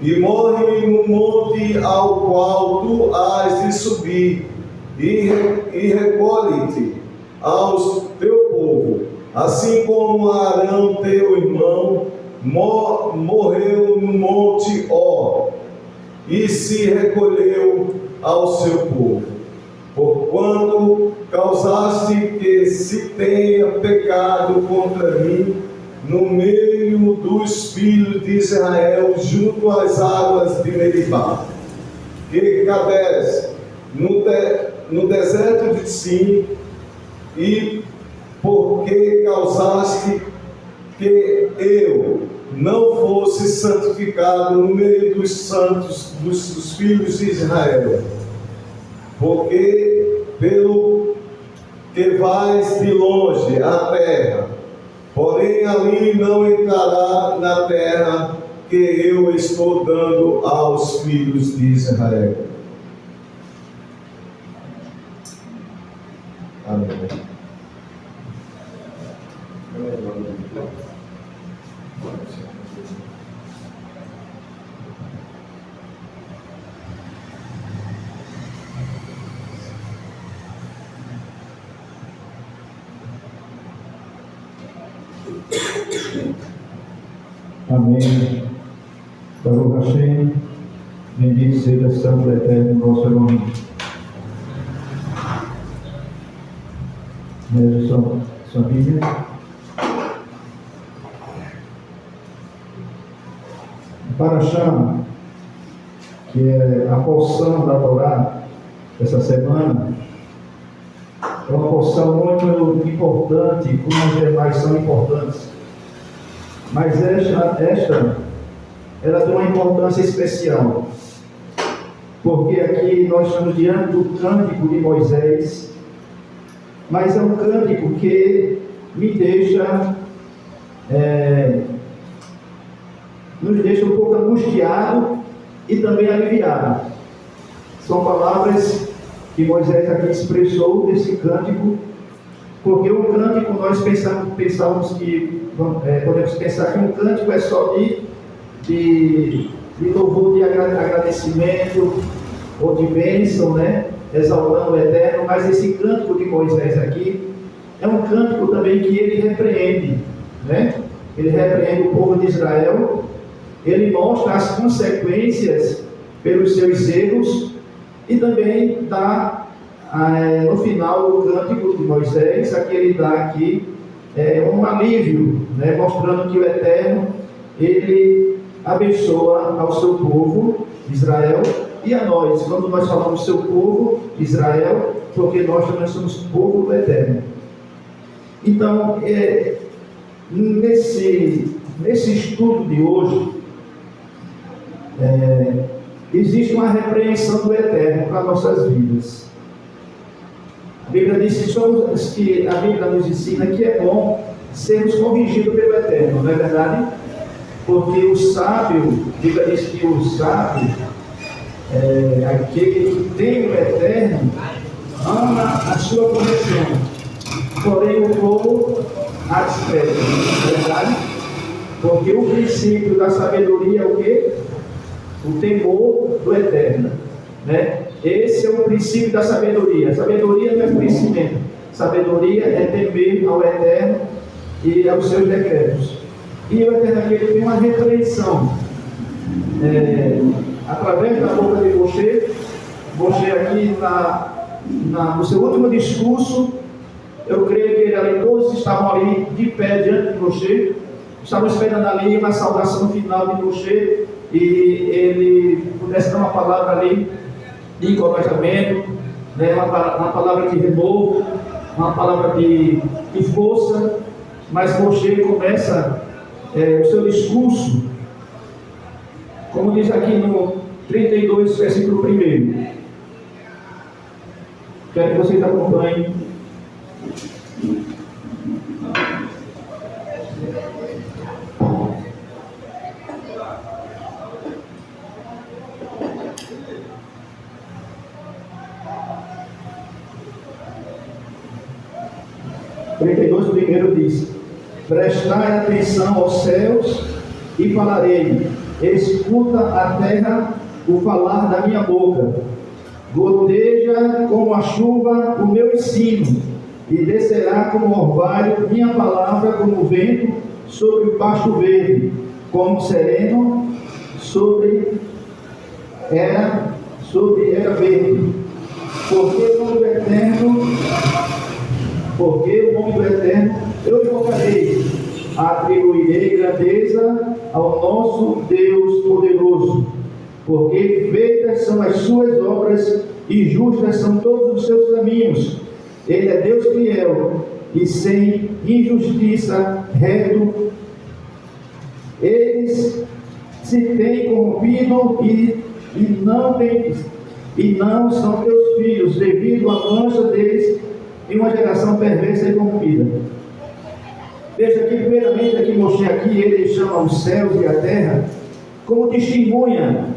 E: E morre no monte ao qual tu has de subir, e recolhe-te aos teu povo, assim como Arão teu irmão morreu no monte Ó, e se recolheu ao seu povo. Porquanto causaste que se tenha pecado contra mim no meio dos filhos de Israel, junto às águas de Meribá, que Cades, no deserto de Sim, e porque causaste que eu não fosse santificado no meio dos santos, dos filhos de Israel, porque pelo que vais de longe à terra, porém ali não entrará na terra que eu estou dando aos filhos de Israel. Amém.
A: Amém. Baruch Hashem, bendito seja Santo Eterno nosso Elohim. Veja sua Bíblia. Parashá, que é a porção da Torá essa semana, é uma porção muito importante, como as demais são importantes. Mas esta ela tem uma importância especial, porque aqui nós estamos diante do cântico de Moisés, mas é um cântico que nos deixa um pouco angustiado e também aliviado. São palavras que Moisés aqui expressou desse cântico, porque um cântico nós pensamos que podemos pensar que um cântico é só de louvor, de agradecimento ou de bênção, né? Exaltando o Eterno, mas esse cântico de Moisés aqui é um cântico também que ele repreende, né? Ele repreende o povo de Israel, ele mostra as consequências pelos seus erros e também dá, no final do cântico de Moisés, aqui ele dá aqui um alívio, né, mostrando que o Eterno, ele abençoa ao seu povo, Israel, e a nós. Quando nós falamos seu povo, Israel, porque nós também somos povo do Eterno. Então, nesse estudo de hoje, existe uma repreensão do Eterno para nossas vidas. A Bíblia diz que a Bíblia nos ensina que é bom sermos corrigidos pelo Eterno, não é verdade? Porque o sábio, a Bíblia diz que o sábio, aquele que tem o Eterno, ama a sua correção, porém o povo a despreza, não é verdade? Porque o princípio da sabedoria é o quê? O temor do Eterno, né? Esse é o princípio da sabedoria. Sabedoria não é conhecimento, sabedoria é temer ao Eterno e aos seus decretos. E o Eterno aqui tem uma repreensão através da boca de Moshe. Moshe aqui no seu último discurso, eu creio que ele ali, todos estavam ali de pé diante de Moshe, estavam esperando ali uma saudação final de Moshe, e ele pudesse dar uma palavra ali de encorajamento, né, uma palavra de renovo, uma palavra de força. Mas Moshe começa o seu discurso, como diz aqui no 32, versículo 1. Quero que vocês acompanhem. O primeiro diz: prestai atenção aos céus e falarei, escuta a terra o falar da minha boca. Goteja como a chuva o meu ensino, e descerá como orvalho minha palavra, como vento sobre o pasto verde, como sereno sobre era verde. Porque o nome do Eterno eu invocarei, atribuirei grandeza ao nosso Deus poderoso, porque feitas são as suas obras e justas são todos os seus caminhos. Ele é Deus fiel e sem injustiça, reto. Eles se têm corrompido e não são teus filhos, devido à mancha deles em uma geração perversa e corrompida. Veja aqui, primeiramente, aqui Moshe aqui, ele chama os céus e a terra como testemunha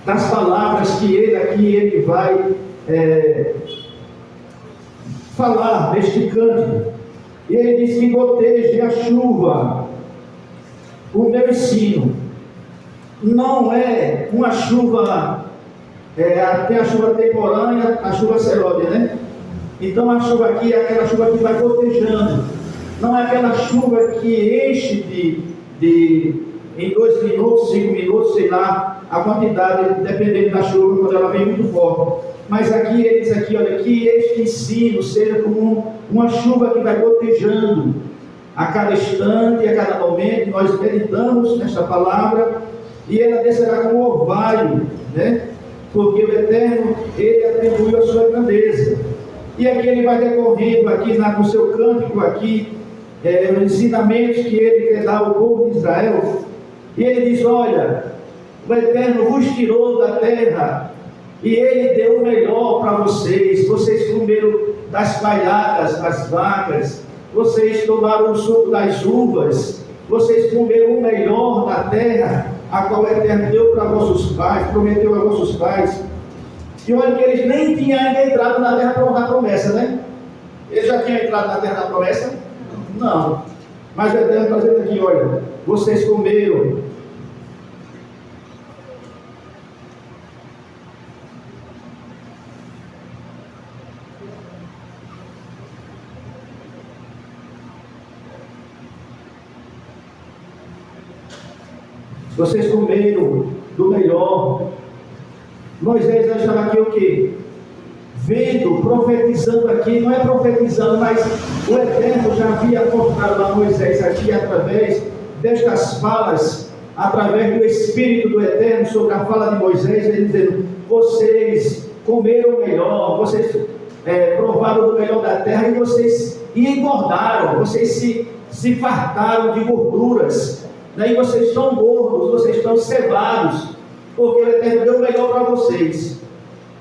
A: das palavras que ele vai falar neste cântico. E ele diz que goteje a chuva, o meu ensino. Não é uma chuva, tem a chuva temporânea, a chuva seródia, né? Então a chuva aqui é aquela chuva que vai gotejando, não é aquela chuva que enche em 2 minutos, 5 minutos, sei lá, a quantidade, dependendo da chuva, quando ela vem muito forte. Mas aqui ele diz aqui, olha, que este ensino seja como uma chuva que vai gotejando a cada instante, a cada momento. Nós meditamos nesta palavra e ela descerá como orvalho, né? Porque o Eterno, ele atribuiu a sua grandeza. E aqui ele vai decorrendo aqui no seu cântico aqui, os ensinamentos que ele quer dar ao povo de Israel. E ele diz: olha, o Eterno vos tirou da terra e ele deu o melhor para vocês. Vocês comeram das palhadas, das vacas, vocês tomaram o suco das uvas, vocês comeram o melhor da terra, a qual o Eterno deu para vossos pais, prometeu a vossos pais. E olha que eles nem tinham ainda entrado na terra da promessa, né? Eles já tinham entrado na terra da promessa? Não. Mas o Eterno está dizendo aqui, olha, vocês comeram. Vocês comeram do melhor. Moisés achava aqui o quê? vendo, profetizando aqui, não é profetizando, mas o Eterno já havia mostrado a Moisés aqui através destas falas, através do Espírito do Eterno sobre a fala de Moisés, ele dizendo: vocês comeram o melhor, vocês provaram do melhor da terra e vocês engordaram, vocês se fartaram de gorduras, daí vocês estão gordos, vocês estão cevados, porque o Eterno deu o melhor para vocês.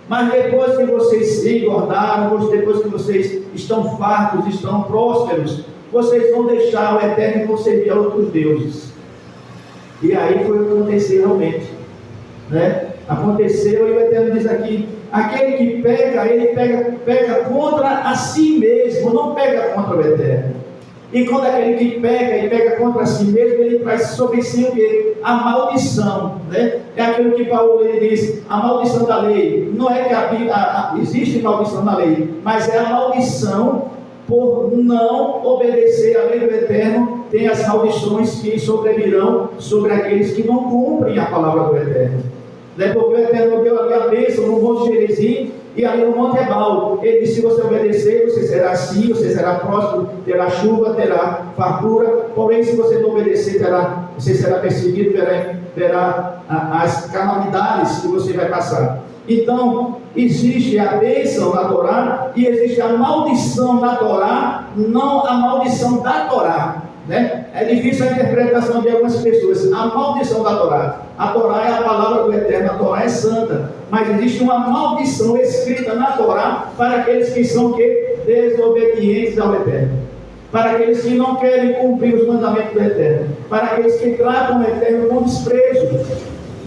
A: Mas depois que vocês se engordaram, depois que vocês estão fartos, estão prósperos, vocês vão deixar o Eterno e vão servir a outros deuses. E aí foi o que aconteceu realmente, né? Aconteceu, e o Eterno diz aqui: aquele que peca, ele pega contra a si mesmo, não pega contra o Eterno. E quando aquele que peca e pega contra si mesmo, ele traz sobre si o quê? A maldição, né? É aquilo que Paulo ele diz: a maldição da lei. Não é que existe maldição na lei, mas é a maldição por não obedecer à lei do Eterno. Tem as maldições que sobrevirão sobre aqueles que não cumprem a palavra do Eterno. Né? Porque o Eterno deu ali a bênção no Monte Gerizim e ali no Monte Ebal. Ele disse: se você obedecer, você será assim, você será próspero, terá chuva, terá fartura. Porém, se você não obedecer, você será perseguido, verá as calamidades que você vai passar. Então, existe a bênção da Torá e existe a maldição da Torá, não a maldição da Torá. Né? É difícil a interpretação de algumas pessoas. A maldição da Torá. A Torá é a palavra do Eterno, a Torá é santa. Mas existe uma maldição escrita na Torá para aqueles que são desobedientes ao Eterno. Para aqueles que não querem cumprir os mandamentos do Eterno. Para aqueles que tratam o Eterno com desprezo.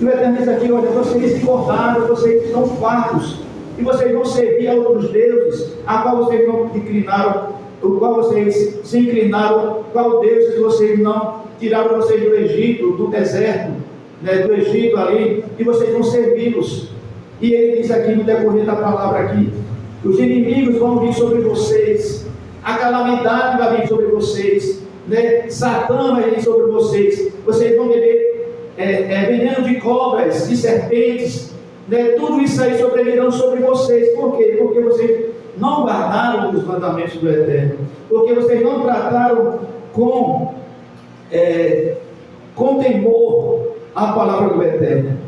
A: E o Eterno diz aqui: olha, vocês engordaram, vocês estão fartos. E vocês vão servir a outros deuses, a qual vocês não inclinaram, o qual vocês se inclinaram, qual Deus vocês não tiraram vocês do Egito, do deserto, né, do Egito ali, e vocês vão servi-los. E ele diz aqui no decorrer da palavra aqui: os inimigos vão vir sobre vocês, a calamidade vai vir sobre vocês, né? Satã vai vir sobre vocês, vocês vão beber veneno de cobras, de serpentes, né? Tudo isso aí sobrevirão sobre vocês. Por quê? Porque vocês não guardaram os mandamentos do Eterno, porque vocês não trataram com temor a palavra do Eterno.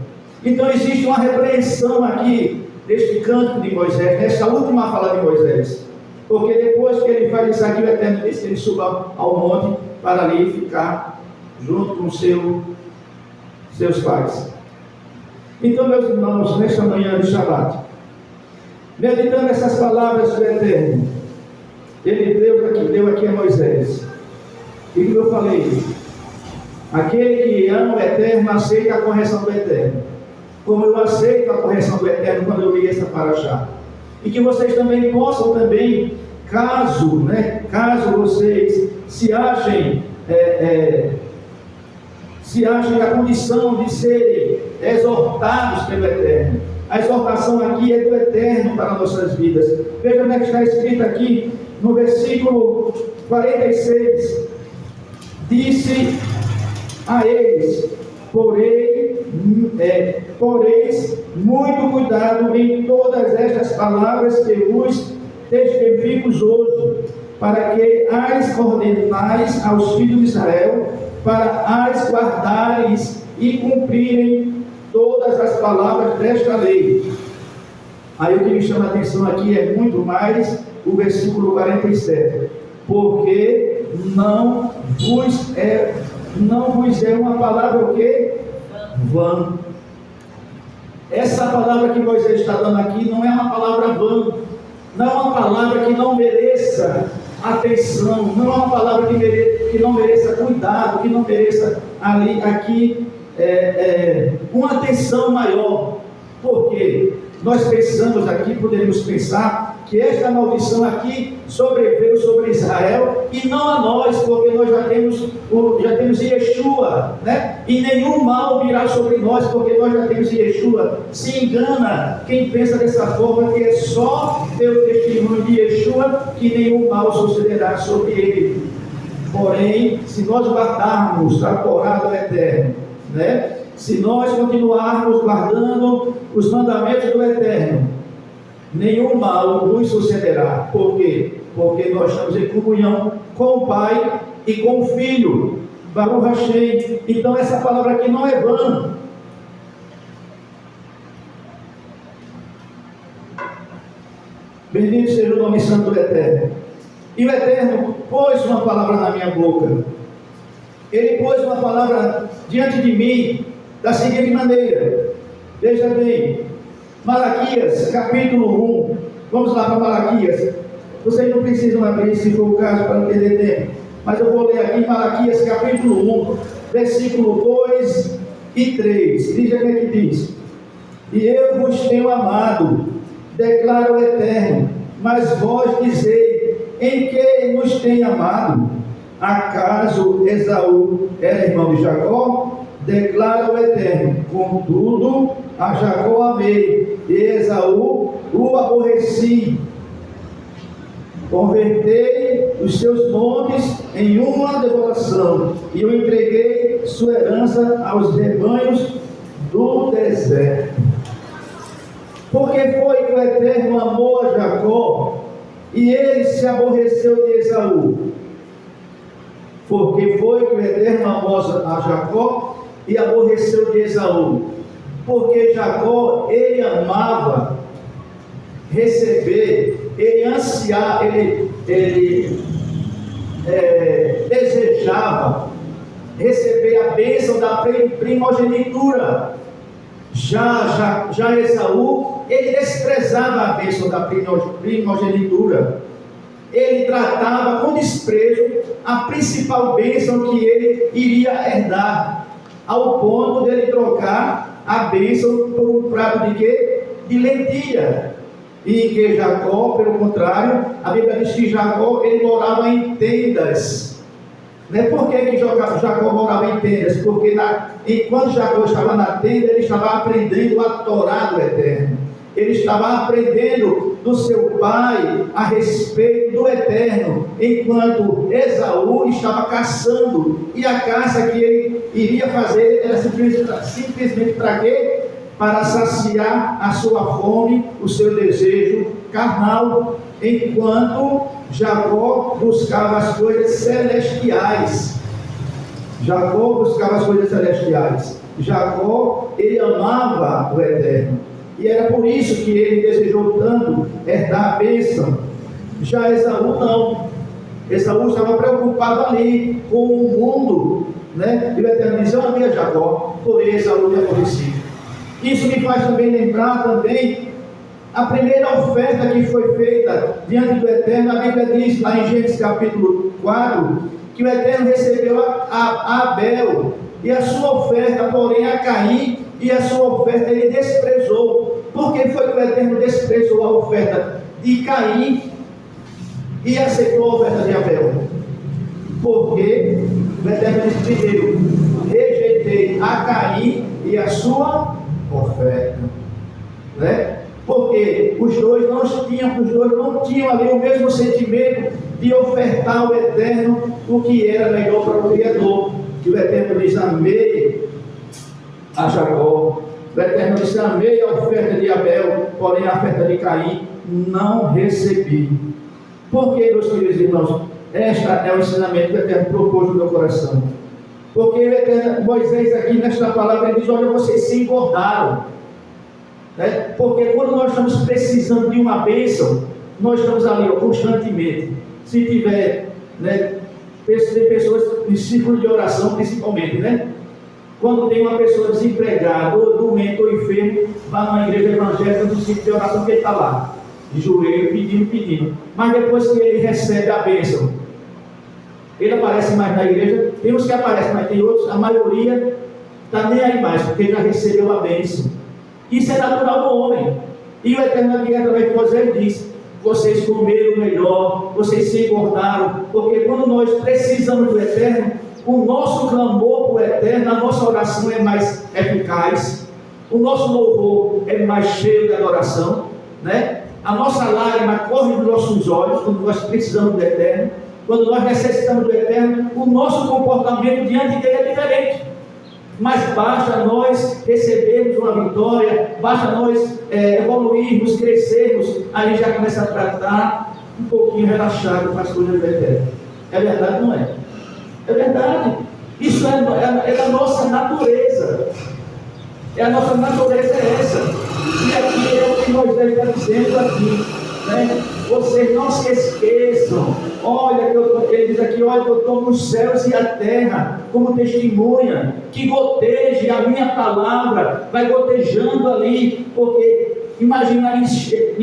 A: Então existe uma repreensão aqui deste cântico de Moisés, nessa última fala de Moisés, porque depois que ele faz isso aqui, o Eterno diz que ele suba ao monte para ali ficar junto com seus pais. Então, meus irmãos, nesta manhã de Shabat, meditando essas palavras do Eterno, ele deu aqui a Moisés. E como eu falei, aquele que ama o Eterno aceita a correção do Eterno, como eu aceito a correção do Eterno quando eu li essa paraxá. E que vocês também possam caso vocês se achem na condição de serem exortados pelo Eterno. A exortação aqui é do Eterno para nossas vidas. Veja onde é que está escrito aqui no versículo 46. Disse a eles: poreis muito cuidado em todas estas palavras que vos testifico hoje, para que as ordenais aos filhos de Israel, para as guardares e cumprirem todas as palavras desta lei. Aí o que me chama a atenção aqui é muito mais o versículo 47. Porque não vos é uma palavra o quê? Vã. Essa palavra que Moisés está dando aqui não é uma palavra vã, não é uma palavra que não mereça atenção, não é uma palavra que não mereça cuidado, que não mereça aqui uma atenção maior. Porque nós pensamos aqui, poderíamos pensar que esta maldição aqui sobreveio sobre Israel e não a nós, porque nós já temos Yeshua, né? E nenhum mal virá sobre nós, porque nós já temos Yeshua. Se engana quem pensa dessa forma, que é só pelo testemunho de Yeshua que nenhum mal sucederá sobre ele. Porém, se nós guardarmos a Torá do Eterno, né? Se nós continuarmos guardando os mandamentos do Eterno, nenhum mal nos sucederá. Por quê? Porque nós estamos em comunhão com o Pai e com o Filho. Baruch Hashem. Então essa palavra aqui não é vã. Bendito seja o nome santo do Eterno. E o Eterno pôs uma palavra na minha boca. Ele pôs uma palavra diante de mim da seguinte maneira. Veja bem, Malaquias, capítulo 1. Vamos lá para Malaquias. Vocês não precisam abrir, se for o caso, para não perder tempo. Mas eu vou ler aqui Malaquias, capítulo 1, versículo 2 e 3. Veja o que é que diz. E eu vos tenho amado, declara o Eterno, mas vós dizei, em que nos tem amado? Acaso Esaú era irmão de Jacó? Declara o Eterno, contudo, a Jacó amei, e Esaú o aborreci. Convertei os seus montes em uma devoração, e eu entreguei sua herança aos rebanhos do deserto. Porque foi que o Eterno amou a Jacó, e ele se aborreceu de Esaú. Porque foi que o Eterno amou a Jacó e aborreceu de Esaú. Porque Jacó, ele amava receber, ele ansiava, ele desejava receber a bênção da primogenitura. Já Esaú, ele desprezava a bênção da primogenitura. Ele tratava com desprezo a principal bênção que ele iria herdar, ao ponto de ele trocar a bênção por um prato de quê? De lentilha. E que Jacó, pelo contrário, a Bíblia diz que Jacó, ele morava em tendas. Né? Por que Jacó morava em tendas? Porque enquanto Jacó estava na tenda, ele estava aprendendo a Torá do Eterno. Ele estava aprendendo do seu pai a respeito do Eterno, enquanto Esaú estava caçando. E a caça que ele iria fazer era simplesmente para quê? Para saciar a sua fome, o seu desejo carnal, enquanto Jacó buscava as coisas celestiais. Jacó buscava as coisas celestiais. Jacó, ele amava o Eterno. E era por isso que ele desejou tanto herdar a bênção. Já Esaú não. Esaú estava preocupado ali com o mundo, né? E o Eterno diz, eu amei a Jacó, porém Esaú me aborreci. Isso me faz também lembrar também a primeira oferta que foi feita diante do Eterno. A Bíblia diz lá em Gênesis capítulo 4, que o Eterno recebeu a Abel e a sua oferta, porém a Caim e a sua oferta ele desprezou. Por que foi que o Eterno desprezou a oferta de Caim e aceitou a oferta de Abel? Porque o Eterno disse primeiro, rejeitei a Caim e a sua oferta, né? Porque os dois não tinham ali o mesmo sentimento de ofertar ao Eterno o que era melhor para o Criador. Que o Eterno diz, amei a Jacó. O Eterno diz, amei a oferta de Abel, porém a oferta de Caim não recebi. Por que, meus queridos irmãos? Esta é o ensinamento que o Eterno propôs no meu coração. Porque o Eterno, Moisés aqui nesta palavra, ele diz, olha, vocês se engordaram. Né? Porque quando nós estamos precisando de uma bênção, nós estamos ali constantemente. Se tiver, né, tem pessoas em círculo de oração principalmente, né? Quando tem uma pessoa desempregada, ou doente, ou enfermo, vai numa igreja evangélica, no círculo de oração, que ele está lá, de joelho, pedindo. Mas depois que ele recebe a bênção, ele aparece mais na igreja. Tem uns que aparecem, mas tem outros, a maioria está nem aí mais, porque já recebeu a bênção. Isso é natural do homem. E o Eterno aqui, através de Moisés, diz, vocês comeram melhor, vocês se engordaram, porque quando nós precisamos do Eterno, o nosso clamor para o Eterno, a nossa oração é mais eficaz, o nosso louvor é mais cheio de adoração, né? A nossa lágrima corre dos nossos olhos quando nós precisamos do Eterno. Quando nós necessitamos do Eterno, o nosso comportamento diante dele é diferente. mas basta nós recebermos uma vitória, basta nós evoluirmos, crescermos, aí já começa a tratar um pouquinho relaxado com as coisas do eterno. É verdade ou não é? É verdade. Isso é da nossa natureza. A nossa natureza é essa. E aqui é o que Moisés está dizendo aqui. Né? Vocês não se esqueçam. Olha, ele diz aqui, olha, que eu estou nos céus e a terra como testemunha, que goteje a minha palavra, vai gotejando ali, porque imagina encher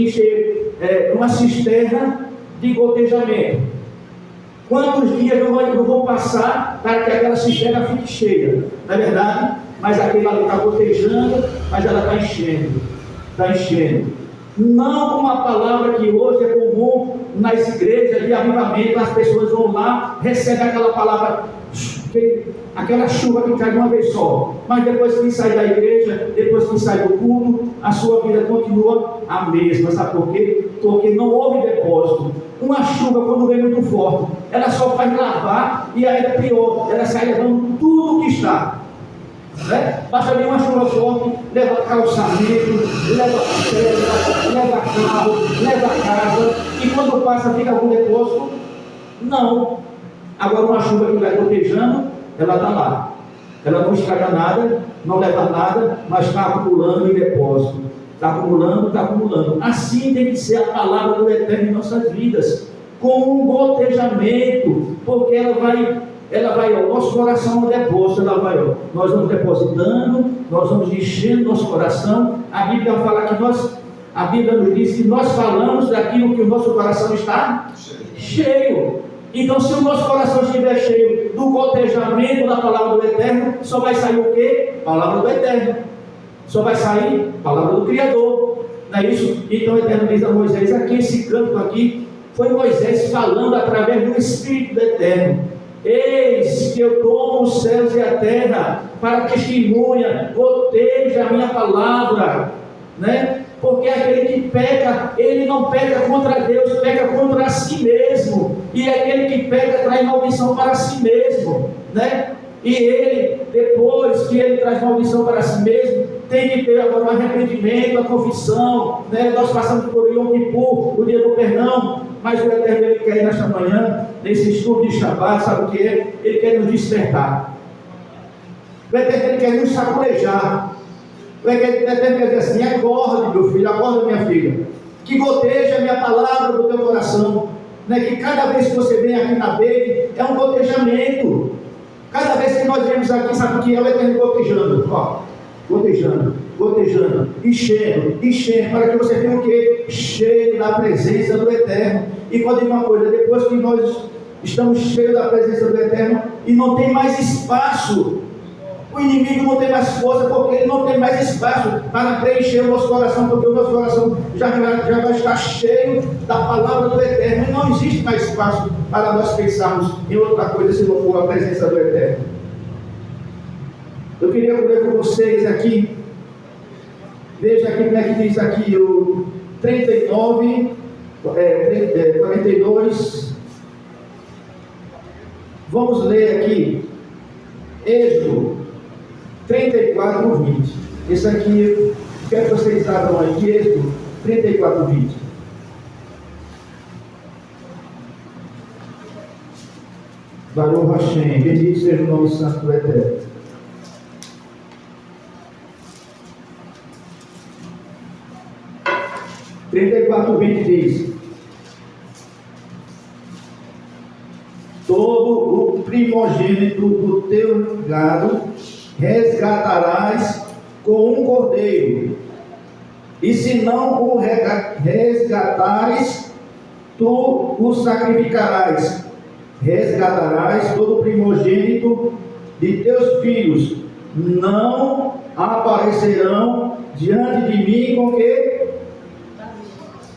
A: uma cisterna de gotejamento. Quantos dias não vão passar para que aquela cisterna fique cheia? Não é verdade? Mas aquela ali está gotejando, mas ela está enchendo. Está enchendo. Não como a palavra que hoje é comum nas igrejas de avivamento, as pessoas vão lá, recebem aquela palavra, aquela chuva que cai de uma vez só. Mas depois que sai da igreja, depois que sai do culto, a sua vida continua a mesma. Sabe por quê? Porque não houve depósito. Uma chuva, quando vem muito forte, ela só faz lavar e ainda pior, ela sai levando tudo que está. Né? Basta vir uma chuva forte, leva calçamento, leva pedra, leva carro, leva casa, e quando passa fica algum depósito? Não. Agora uma chuva que vai gotejando, ela está lá. Ela não estraga nada, não leva nada, mas está acumulando em depósito. Está acumulando, está acumulando. Assim tem que ser a palavra do Eterno em nossas vidas, com um gotejamento, porque ela vai, o nosso coração é um depósito, nós vamos depositando, nós vamos enchendo nosso coração. A Bíblia fala que a Bíblia nos diz que nós falamos daquilo que o nosso coração está cheio. Então, se o nosso coração estiver cheio do gotejamento da palavra do Eterno, só vai sair o quê? Palavra do Eterno. Só vai sair palavra do Criador. Não é isso? Então o Eterno diz a Moisés, aqui esse canto aqui, foi Moisés falando através do Espírito do Eterno. Eis que eu tomo os céus e a terra para testemunha, goteja a minha palavra, né? Porque aquele que peca, ele não peca contra Deus, peca contra si mesmo, e aquele que peca traz maldição para si mesmo, né? E ele, depois que ele traz maldição para si mesmo, tem que ter agora o arrependimento, a confissão, né? Nós passamos por Yom Kippur, o dia do perdão, mas o Eterno ele quer nesta manhã, nesse estudo de Shabbat, sabe o que é? Ele quer nos despertar. O Eterno ele quer nos sacolejar. O Eterno quer dizer assim, acorde meu filho, acorda minha filha, que goteja a minha palavra do teu coração, né? Que cada vez que você vem aqui na Bede, é um gotejamento. Cada vez que nós vemos aqui, sabe o que é? O Eterno gotejando, ó, gotejando, enchendo, para que você venha o quê? Cheio da presença do Eterno. E quando digo uma coisa, depois que nós estamos cheios da presença do Eterno, e não tem mais espaço, o inimigo não tem mais força, porque ele não tem mais espaço para preencher o nosso coração, porque o nosso coração já vai estar cheio da palavra do Eterno, e não existe mais espaço para nós pensarmos em outra coisa se não for a presença do Eterno. Eu queria ler com vocês aqui, veja aqui como é que diz aqui o 39, 42, vamos ler aqui, Êxodo 34, 20. Esse aqui, quero que vocês abram aí, Êxodo 34, 20. Baruch Hashem, bendito seja o nome santo do Eterno. (34:20) 20 diz: todo o primogênito do teu gado resgatarás com um cordeiro, e se não o resgatares, tu o sacrificarás. Resgatarás todo o primogênito de teus filhos, não aparecerão diante de mim com que?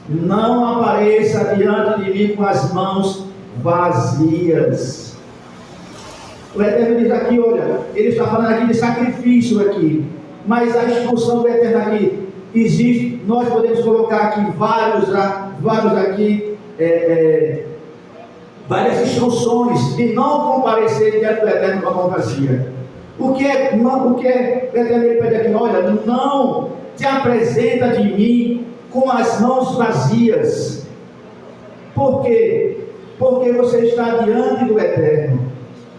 A: Não apareça diante de mim com as mãos vazias. O Eterno diz aqui, olha, ele está falando aqui de sacrifício aqui, mas a instrução do Eterno aqui existe. Nós podemos colocar aqui várias instruções de não comparecer diante do Eterno com a mão vazia. O que é Eterno? Ele pede aqui: olha, não te apresenta de mim com as mãos vazias. Por quê? Porque você está diante do Eterno.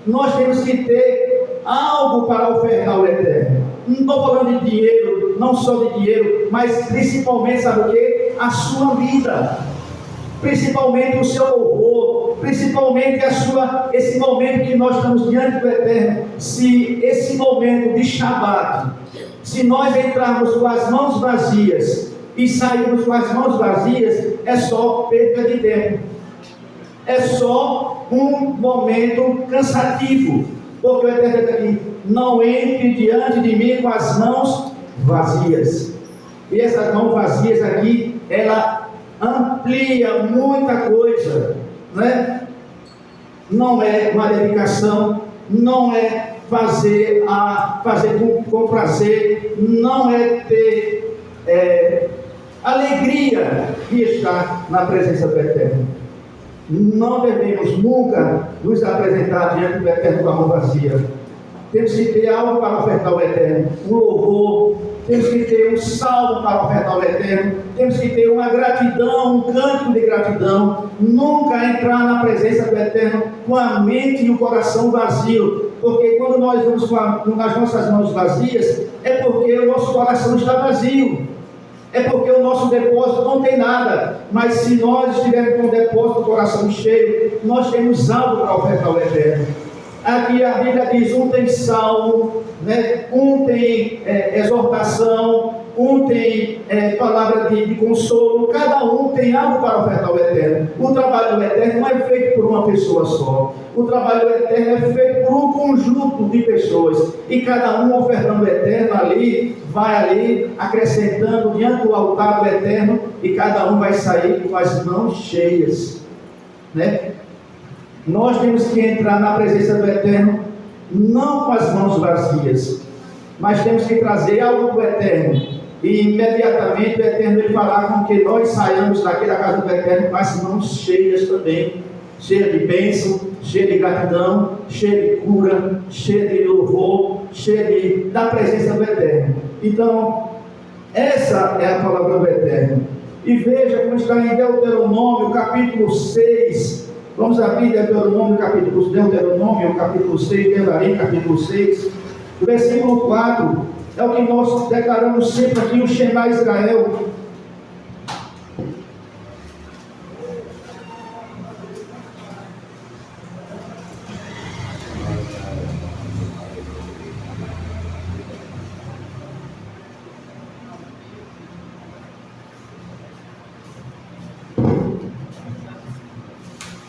A: Nós temos que ter algo para ofertar ao Eterno. Não estou falando de dinheiro, não só de dinheiro, mas principalmente, sabe o quê? A sua vida, principalmente o seu louvor, principalmente esse momento que nós estamos diante do Eterno. Se esse momento de Shabat, se nós entrarmos com as mãos vazias e sairmos com as mãos vazias, é só perda de tempo, é só um momento cansativo, porque o Eterno diz aqui: não entre diante de mim com as mãos vazias. E essas mãos vazias aqui, ela amplia muita coisa, né? Não é uma dedicação, não é fazer com prazer, não é ter alegria de estar na presença do Eterno. Não devemos nunca nos apresentar diante do Eterno com a mão vazia. Temos que ter algo para ofertar ao Eterno, um louvor, temos que ter um salmo para ofertar ao Eterno, temos que ter uma gratidão, um cântico de gratidão. Nunca entrar na presença do Eterno com a mente e o coração vazio, porque quando nós vamos com as nossas mãos vazias, é porque o nosso coração está vazio, é porque o nosso depósito não tem nada. Mas se nós estivermos com o depósito do coração cheio, nós temos algo para ofertar ao Eterno. Aqui a Bíblia diz: um tem salmo, né? Um tem exortação, um tem palavra de consolo. Cada um tem algo para ofertar ao Eterno. O trabalho do Eterno não é feito por uma pessoa só. O trabalho do Eterno é feito por um conjunto de pessoas, e cada um ofertando o Eterno ali, vai ali acrescentando diante do altar do Eterno, e cada um vai sair com as mãos cheias, né? Nós temos que entrar na presença do Eterno não com as mãos vazias, mas temos que trazer algo para o Eterno, e imediatamente o Eterno ele fará com que nós saiamos daqui da casa do Eterno com as mãos cheias também, cheia de bênção, cheia de gratidão, cheia de cura, cheia de louvor, cheia da presença do Eterno. Então, essa é a palavra do Eterno. E veja como está em Deuteronômio, capítulo 6. Vamos abrir Deuteronômio, capítulo 6, Devarim, capítulo 6, versículo 4, é o que nós declaramos sempre aqui, o Shema Israel.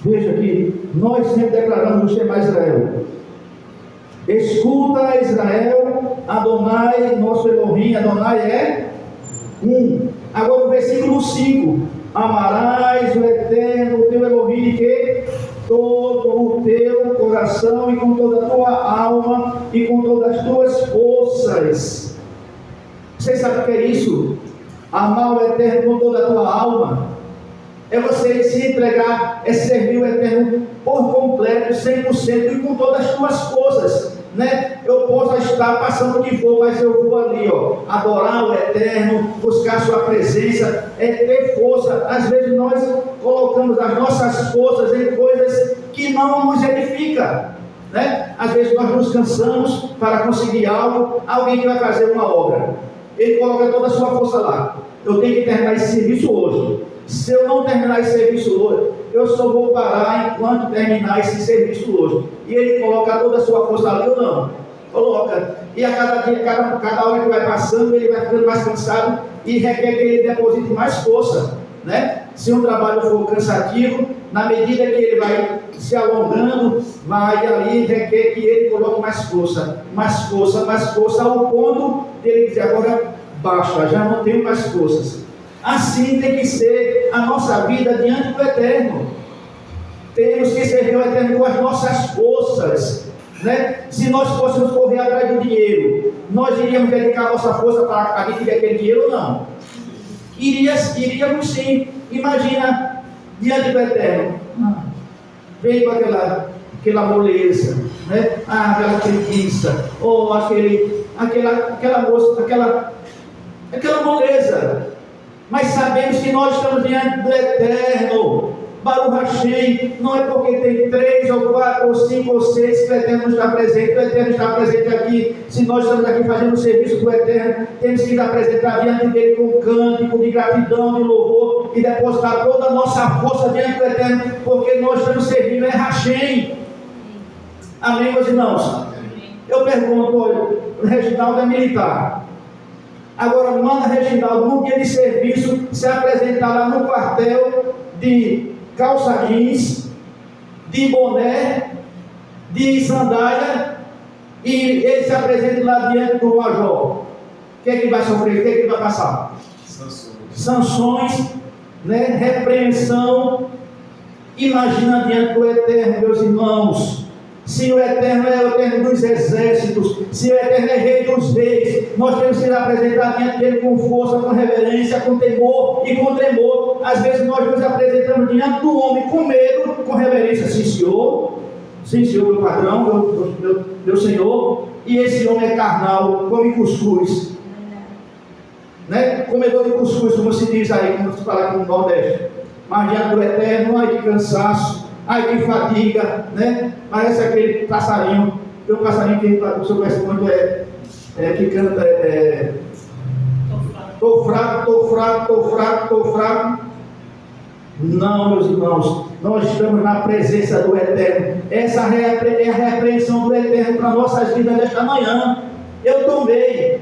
A: Veja aqui, nós sempre declaramos o Shema Israel. Escuta, Israel, Adonai, nosso Elohim. Adonai é um. Agora o versículo 5: amarás o Eterno, o teu Elohim, de que? Todo o teu coração, e com toda a tua alma, e com todas as tuas forças. Vocês sabem o que é isso? Amar o Eterno com toda a tua alma é você se entregar, é servir o Eterno por completo, 100%, e com todas as tuas forças, né? Eu posso estar passando o que for, mas eu vou ali, adorar o Eterno, buscar a sua presença, é ter força. Às vezes nós colocamos as nossas forças em coisas que não nos edificam, né? Às vezes nós nos cansamos para conseguir algo, alguém que vai fazer uma obra, ele coloca toda a sua força lá. Eu tenho que terminar esse serviço hoje. Se eu não terminar esse serviço hoje, eu só vou parar enquanto terminar esse serviço hoje. E ele coloca toda a sua força ali ou não? Coloca. E a cada dia, cada hora que vai passando, ele vai ficando mais cansado e requer que ele deposite mais força, né? Se um trabalho for cansativo, na medida que ele vai se alongando, vai ali requer que ele coloque mais força, ao ponto de ele dizer: agora basta, já não tenho mais forças. Assim tem que ser a nossa vida diante do Eterno. Temos que servir o Eterno com as nossas forças, né? Se nós fôssemos correr atrás do dinheiro, nós iríamos dedicar a nossa força para adquirir aquele dinheiro ou não? Iríamos sim. Imagina diante do Eterno, vem com aquela moleza, né? Aquela preguiça, ou aquela moça, aquela moleza. Mas sabemos que nós estamos diante do Eterno. Baruch Hashem, não é porque tem 3 ou 4 ou 5 ou 6 que o Eterno está presente. O Eterno está presente aqui. Se nós estamos aqui fazendo o serviço do Eterno, temos que nos apresentar diante dele com cântico de gratidão, de louvor, e depositar toda a nossa força diante do Eterno, porque nós estamos servindo é Hashem. Amém, meus irmãos? Eu pergunto, olha, o Reginaldo é militar. Agora manda Reginaldo, no dia de serviço, se apresentar lá no quartel de calça jeans, de boné, de sandália, e ele se apresenta lá diante do major. O que é que vai sofrer? O que é que vai passar? Sanções, né? Repreensão. Imagina diante do Eterno, meus irmãos. Se o Eterno é o Eterno dos exércitos, se o Eterno é Rei dos reis, nós temos que nos apresentar diante dele com força, com reverência, com temor e com tremor. Às vezes nós nos apresentamos diante do homem com medo, com reverência. Sim, senhor, meu patrão, meu senhor. E esse homem é carnal, come cuscuz, né? Comedor de cuscuz, como se diz aí, como se fala aqui no Nordeste. Mas diante do Eterno, ai que cansaço, ai que fadiga, né? Parece aquele passarinho. Tem um passarinho que o senhor conhece muito, que canta, tô fraco. Não, meus irmãos, nós estamos na presença do Eterno. Essa é a repreensão do Eterno para nossas vidas nesta manhã. Eu tomei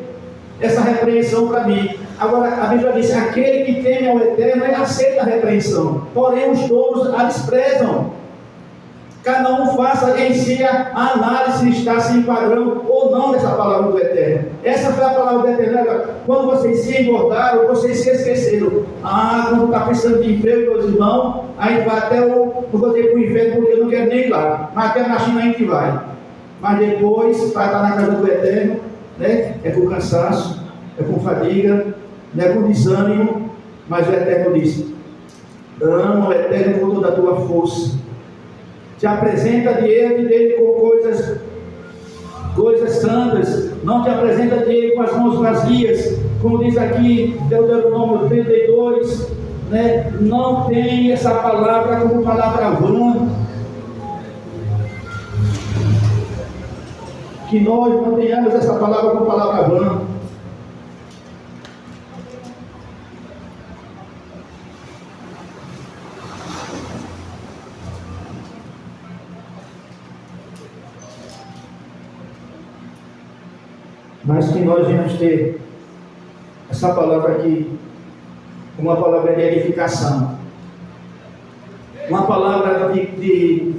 A: essa repreensão para mim. Agora, a Bíblia diz: aquele que teme ao Eterno, ele aceita a repreensão, porém os tolos a desprezam. Cada um faça em si a análise se está se enquadrando ou não nessa palavra do Eterno. Essa foi a palavra do Eterno. Quando vocês se engordaram, vocês se esqueceram. Quando está precisando de emprego, meus irmãos, aí vai até não vou ter para o inferno, porque eu não quero nem ir lá. Mas até na China a gente vai. Mas depois, vai estar na casa do Eterno, né? É com cansaço, é com fadiga, não é com desânimo. Mas o Eterno disse: ama o Eterno com toda a tua força. Te apresenta diante dele com coisas santas, não te apresenta diante dele com as mãos vazias, como diz aqui Deuteronômio 32, né? Não tem essa palavra como palavra vã, que nós não tenhamos essa palavra como palavra vã. Mas que nós venhamos ter essa palavra aqui, uma palavra de edificação, uma palavra de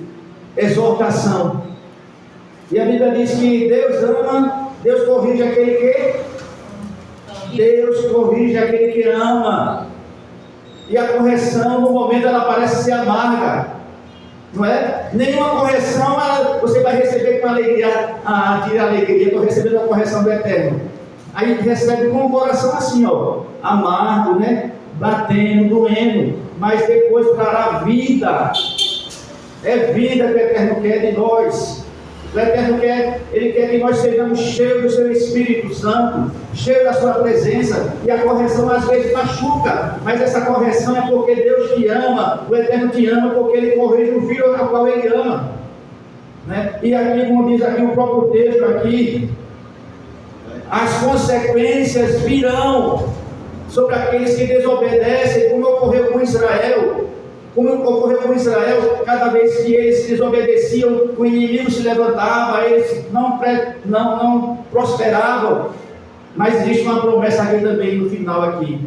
A: exortação. E a Bíblia diz que Deus ama, Deus corrige aquele que? Deus corrige aquele que ama. E a correção, no momento, ela parece ser amarga. Não é? Nenhuma correção você vai receber com alegria. De alegria, estou recebendo a correção do Eterno. Aí recebe com o coração assim, ó, amargo, né? Batendo, doendo. Mas depois trará vida. É vida que o Eterno quer de nós. O Eterno quer, Ele quer que nós sejamos cheios do seu Espírito Santo, cheios da sua presença. E a correção às vezes machuca, mas essa correção é porque Deus te ama. O Eterno te ama porque Ele corrige o filho ao qual Ele ama, né? E aqui, como diz aqui o próprio texto aqui, as consequências virão sobre aqueles que desobedecem, como ocorreu com Israel. Como ocorreu com Israel, cada vez que eles desobedeciam, o inimigo se levantava, eles não prosperavam. Mas existe uma promessa aqui também no final aqui,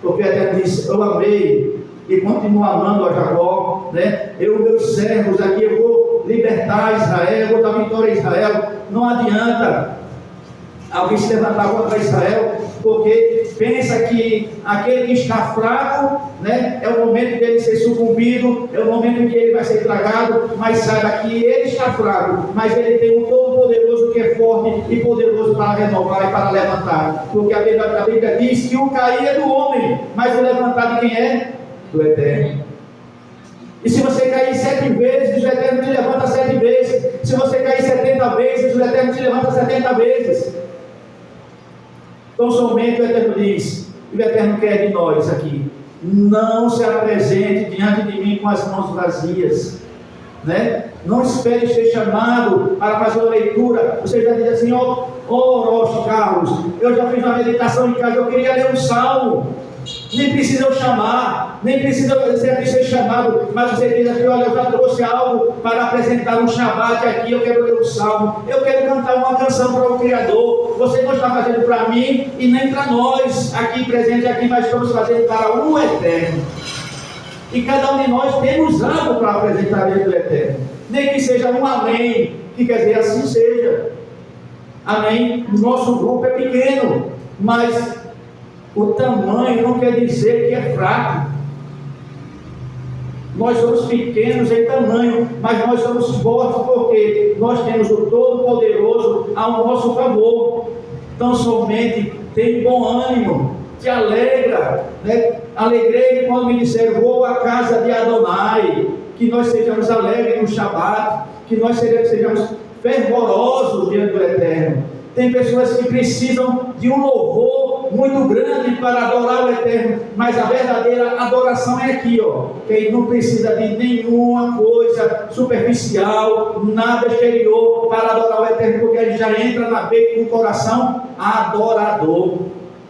A: porque até diz: eu amei e continuo amando a Jacó, né? Meus servos aqui, eu vou libertar Israel, vou dar vitória a Israel. Não adianta alguém se levantar contra Israel, porque pensa que aquele que está fraco, né, é o momento dele ser sucumbido, é o momento em que ele vai ser tragado. Mas saiba que ele está fraco, mas ele tem um Todo-Poderoso que é forte e poderoso para renovar e para levantar. Porque a Bíblia diz que o cair é do homem, mas o levantar de quem é? Do Eterno. E se você cair 7 vezes, o Eterno te levanta 7 vezes. Se você cair 70 vezes, o Eterno te levanta 70 vezes. Então somente o Eterno diz, e o Eterno quer de nós aqui: não se apresente diante de mim com as mãos vazias, né? Não espere ser chamado para fazer uma leitura. Você já diz assim: ó, Rocha Carlos, eu já fiz uma meditação em casa, eu queria ler um salmo. Nem precisa eu chamar, nem precisa ser chamado, mas você diz aqui: olha, eu já trouxe algo para apresentar um Shabbat aqui, eu quero ler um salmo, eu quero cantar uma canção para o Criador. Você não está fazendo para mim e nem para nós aqui presentes aqui, mas estamos fazendo para o Eterno. E cada um de nós temos algo para apresentar diante do Eterno, nem que seja um amém, que quer dizer assim seja. Amém. Nosso grupo é pequeno, mas o tamanho não quer dizer que é fraco. Nós somos pequenos em tamanho, mas nós somos fortes porque nós temos o Todo-Poderoso ao nosso favor. Então somente tem bom ânimo, te alegra, né? Alegrei quando me disseram: vou à casa de Adonai. Que nós sejamos alegres no Shabat, que nós sejamos fervorosos diante do Eterno. Tem pessoas que precisam de um louvor muito grande para adorar o Eterno, mas a verdadeira adoração é aqui, ó, que ele não precisa de nenhuma coisa superficial, nada exterior para adorar o Eterno, porque ele já entra na beira com o coração adorador.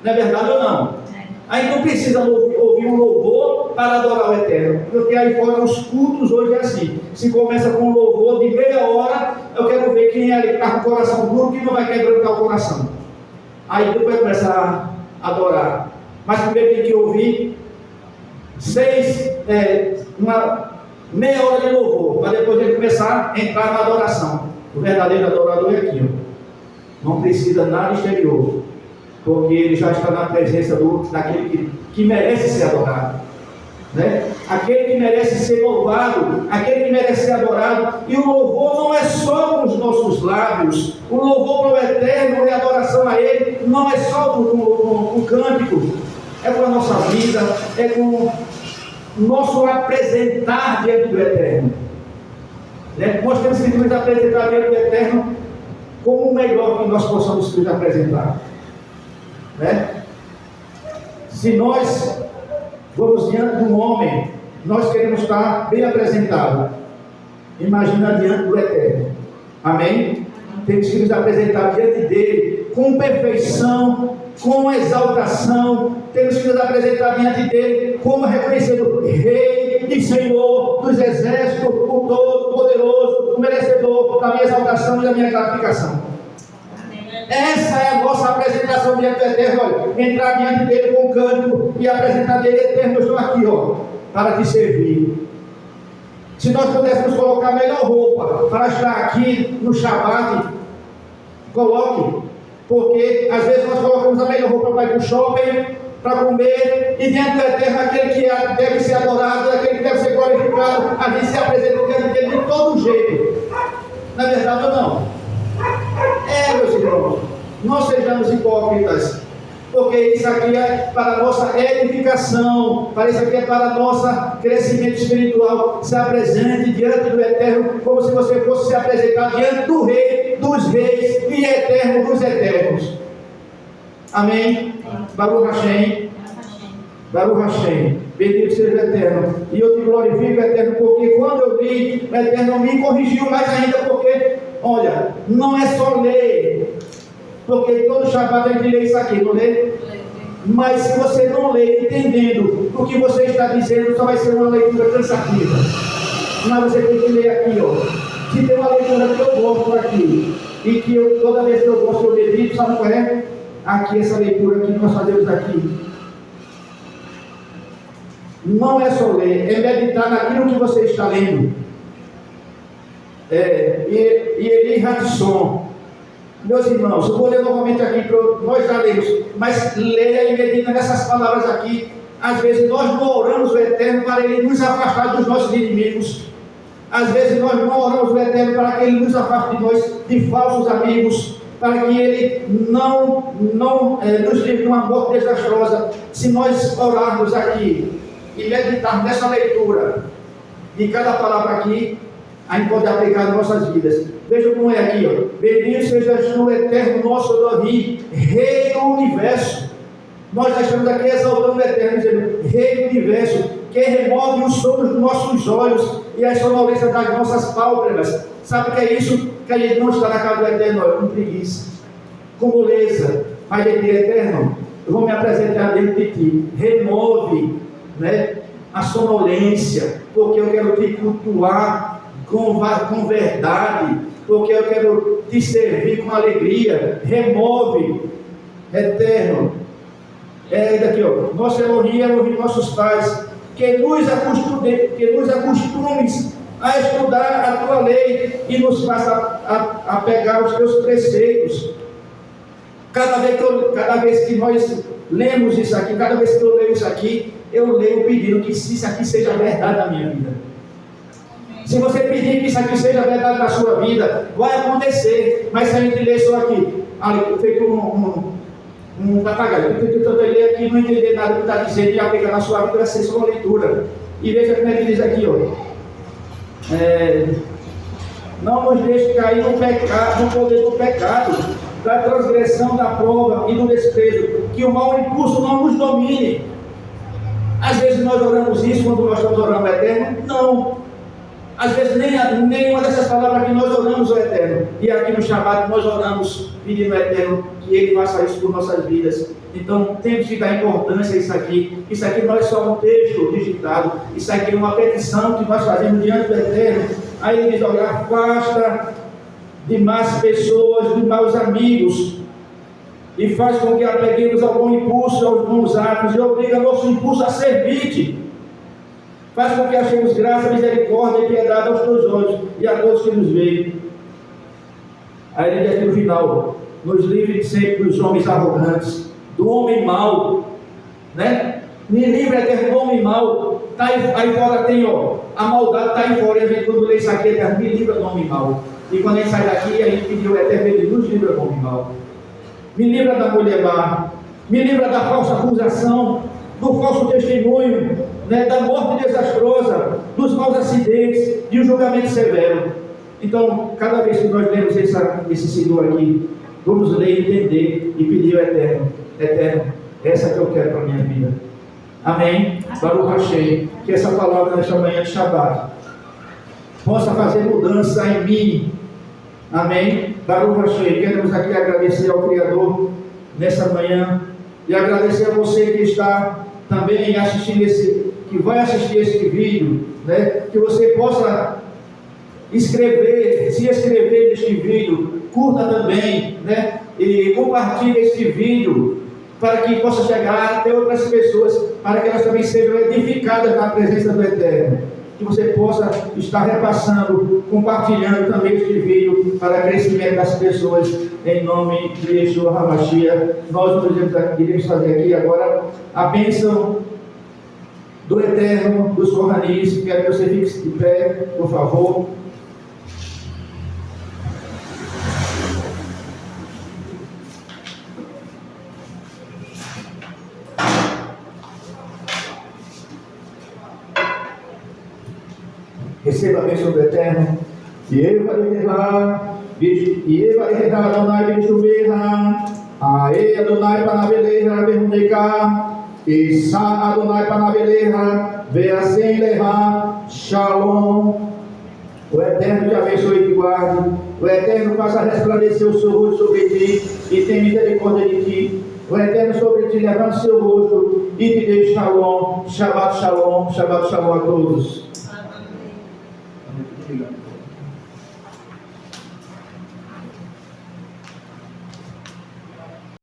A: Não é verdade ou não? Aí não precisa ouvir um louvor para adorar o Eterno, porque aí fora os cultos hoje é assim: se começa com um louvor de meia hora, eu quero ver quem é que está com o coração duro, que não vai quebrantar o coração. Aí depois vai começar a adorar, mas primeiro tem que ouvir uma meia hora de louvor, para depois ele começar a entrar na adoração. O verdadeiro adorador é aqui, ó. Não precisa nada exterior, porque ele já está na presença daquele que merece ser adorado, né? Aquele que merece ser louvado, aquele que merece ser adorado. E o louvor não é só com os nossos lábios, o louvor para o Eterno e a adoração a Ele não é só com o cântico, é com a nossa vida, é com o nosso apresentar diante do Eterno, né? Nós temos que nos apresentar diante do Eterno como o melhor que nós possamos nos apresentar, né? Se nós vamos diante de um homem, nós queremos estar bem apresentados. Imagina diante do Eterno. Amém? Temos que nos apresentar diante dele com perfeição, com exaltação. Temos que nos apresentar diante dele como reconhecendo Rei e Senhor dos exércitos, o Todo-Poderoso, o merecedor da minha exaltação e da minha glorificação. Essa é a nossa apresentação diante do Eterno. Olha, entrar diante dele com o cântico e apresentar dele: Eterno, eu estou aqui, ó, para te servir. Se nós pudéssemos colocar a melhor roupa para estar aqui no Shabat, coloque, porque às vezes nós colocamos a melhor roupa para ir para o shopping, para comer, e diante do Eterno, aquele que deve ser adorado, aquele que deve ser glorificado, a gente se apresenta diante dele de todo jeito. Não é verdade ou não? Meus irmãos, não sejamos hipócritas, porque isso aqui é para a nossa edificação, isso aqui é para o nosso crescimento espiritual. Se apresente diante do Eterno como se você fosse se apresentar diante do Rei dos Reis e Eterno dos Eternos. Amém? Baruch Hashem. Baruch Hashem. Bendito seja o Eterno. E eu te glorifico, Eterno, porque quando eu li, o Eterno me corrigiu mais ainda, porque, olha, não é só ler, porque todo Shabbat a gente lê isso aqui, não lê? Mas se você não lê entendendo o que você está dizendo, só vai ser uma leitura cansativa. Mas você tem que ler aqui, ó. Se tem uma leitura que eu gosto aqui, e que toda vez que eu gosto eu medito, sabe qual é? Aqui, essa leitura que nós fazemos aqui. Não é só ler, é meditar naquilo que você está lendo. E Eli Hadson, meus irmãos, eu vou ler novamente aqui, nós já lemos, mas leia e medita nessas palavras aqui. Às vezes nós não oramos o Eterno para Ele nos afastar dos nossos inimigos. Às vezes nós não oramos o Eterno para que Ele nos afaste de nós, de falsos amigos, para que Ele não nos livre de uma morte desastrosa. Se nós orarmos aqui e meditarmos nessa leitura, de cada palavra aqui, a gente pode aplicar em nossas vidas. Veja como é aqui, ó. Bendito sejas tu, eterno nosso Elohim, Rei do Universo. Nós estamos aqui exaltando o Eterno, dizendo, Rei do Universo, que remove os sonos dos nossos olhos e a sonolência das nossas pálpebras. Sabe o que é isso? Que a gente não está na casa do Eterno, com preguiça, com moleza. Mas ele diz, Eterno, eu vou me apresentar dentro de ti. Remove, né, a sonolência, porque eu quero te cultuar com verdade, porque eu quero te servir com alegria. Remove, Eterno. Daqui, ó, nosso Elohim, Elohim, nossos pais, que nos acostumes a estudar a tua lei e nos faça a pegar os teus preceitos. Cada vez que nós lemos isso aqui, cada vez que eu leio isso aqui, eu leio pedindo que isso aqui seja verdade na minha vida. Se você pedir que isso aqui seja verdade na sua vida, vai acontecer. Mas se a gente ler só aqui, feito um papagaio, eu ler aqui, não entender nada do que está dizendo e aplicar na sua vida, vai ser só uma leitura. E veja como é que diz aqui, ó. Não nos deixe cair no pecado, no poder do pecado, da transgressão, da prova e do desprezo, que o mau impulso não nos domine. Às vezes nós oramos isso quando nós estamos orando ao Eterno? Não. Às vezes nenhuma dessas palavras que nós oramos ao Eterno. E aqui no Shabat nós oramos pedindo ao Eterno que Ele faça isso por nossas vidas. Então temos que dar importância a isso aqui. Isso aqui não é só um texto digitado. Isso aqui é uma petição que nós fazemos diante do Eterno. Aí Ele diz, olha, afasta de más pessoas, de maus amigos, e faz com que apeguemos ao bom impulso, aos bons atos, e obriga nosso impulso a servir-te. Faz com que achemos graça, misericórdia e piedade aos teus olhos e a todos que nos veem. Aí ele diz aqui no final, nos livre sempre dos homens arrogantes, do homem mau, né? Me livre Eterno do homem mau. Tá aí fora tem, ó, a maldade está aí fora, e a gente quando lê isso aqui, Eterno, me livra do homem mau. E quando a gente sai daqui, a gente pediu Eterno, ele nos livra do homem mau. Me livra da mulher má, me livra da falsa acusação, do falso testemunho, né, da morte desastrosa, dos maus acidentes e o julgamento severo. Então, cada vez que nós lemos esse Senhor aqui, vamos ler, entender e pedir ao Eterno, Eterno, essa que eu quero para a minha vida. Amém? Baruch Hashem, que essa palavra nesta manhã de Shabbat possa fazer mudança em mim. Amém? Baruch Hashem, queremos aqui agradecer ao Criador nessa manhã e agradecer a você que está também assistindo que vai assistir esse vídeo, né? Que você possa se inscrever neste vídeo, curta também, né? E compartilhe este vídeo para que possa chegar até outras pessoas, para que elas também sejam edificadas na presença do Eterno. Que você possa estar repassando, compartilhando também este vídeo para o crescimento das pessoas, em nome de Yeshua HaMashiach. Nós iremos fazer aqui agora a bênção do Eterno, dos Kohanis. Quero que você fique de pé, por favor. Receba a bênção do Eterno. E Eva Adonai Bishumeha, Ae Adonai Panaveleha, Beruneka, Isa Adonai Panaveleha, Veasen Leha, Shalom. O Eterno te abençoe e te guarde. O Eterno faça resplandecer o seu rosto sobre ti e tenha misericórdia de ti. O Eterno sobre ti levante o seu rosto e te dê Shalom. Shabbat Shalom, Shabbat Shalom a todos.
C: Amém.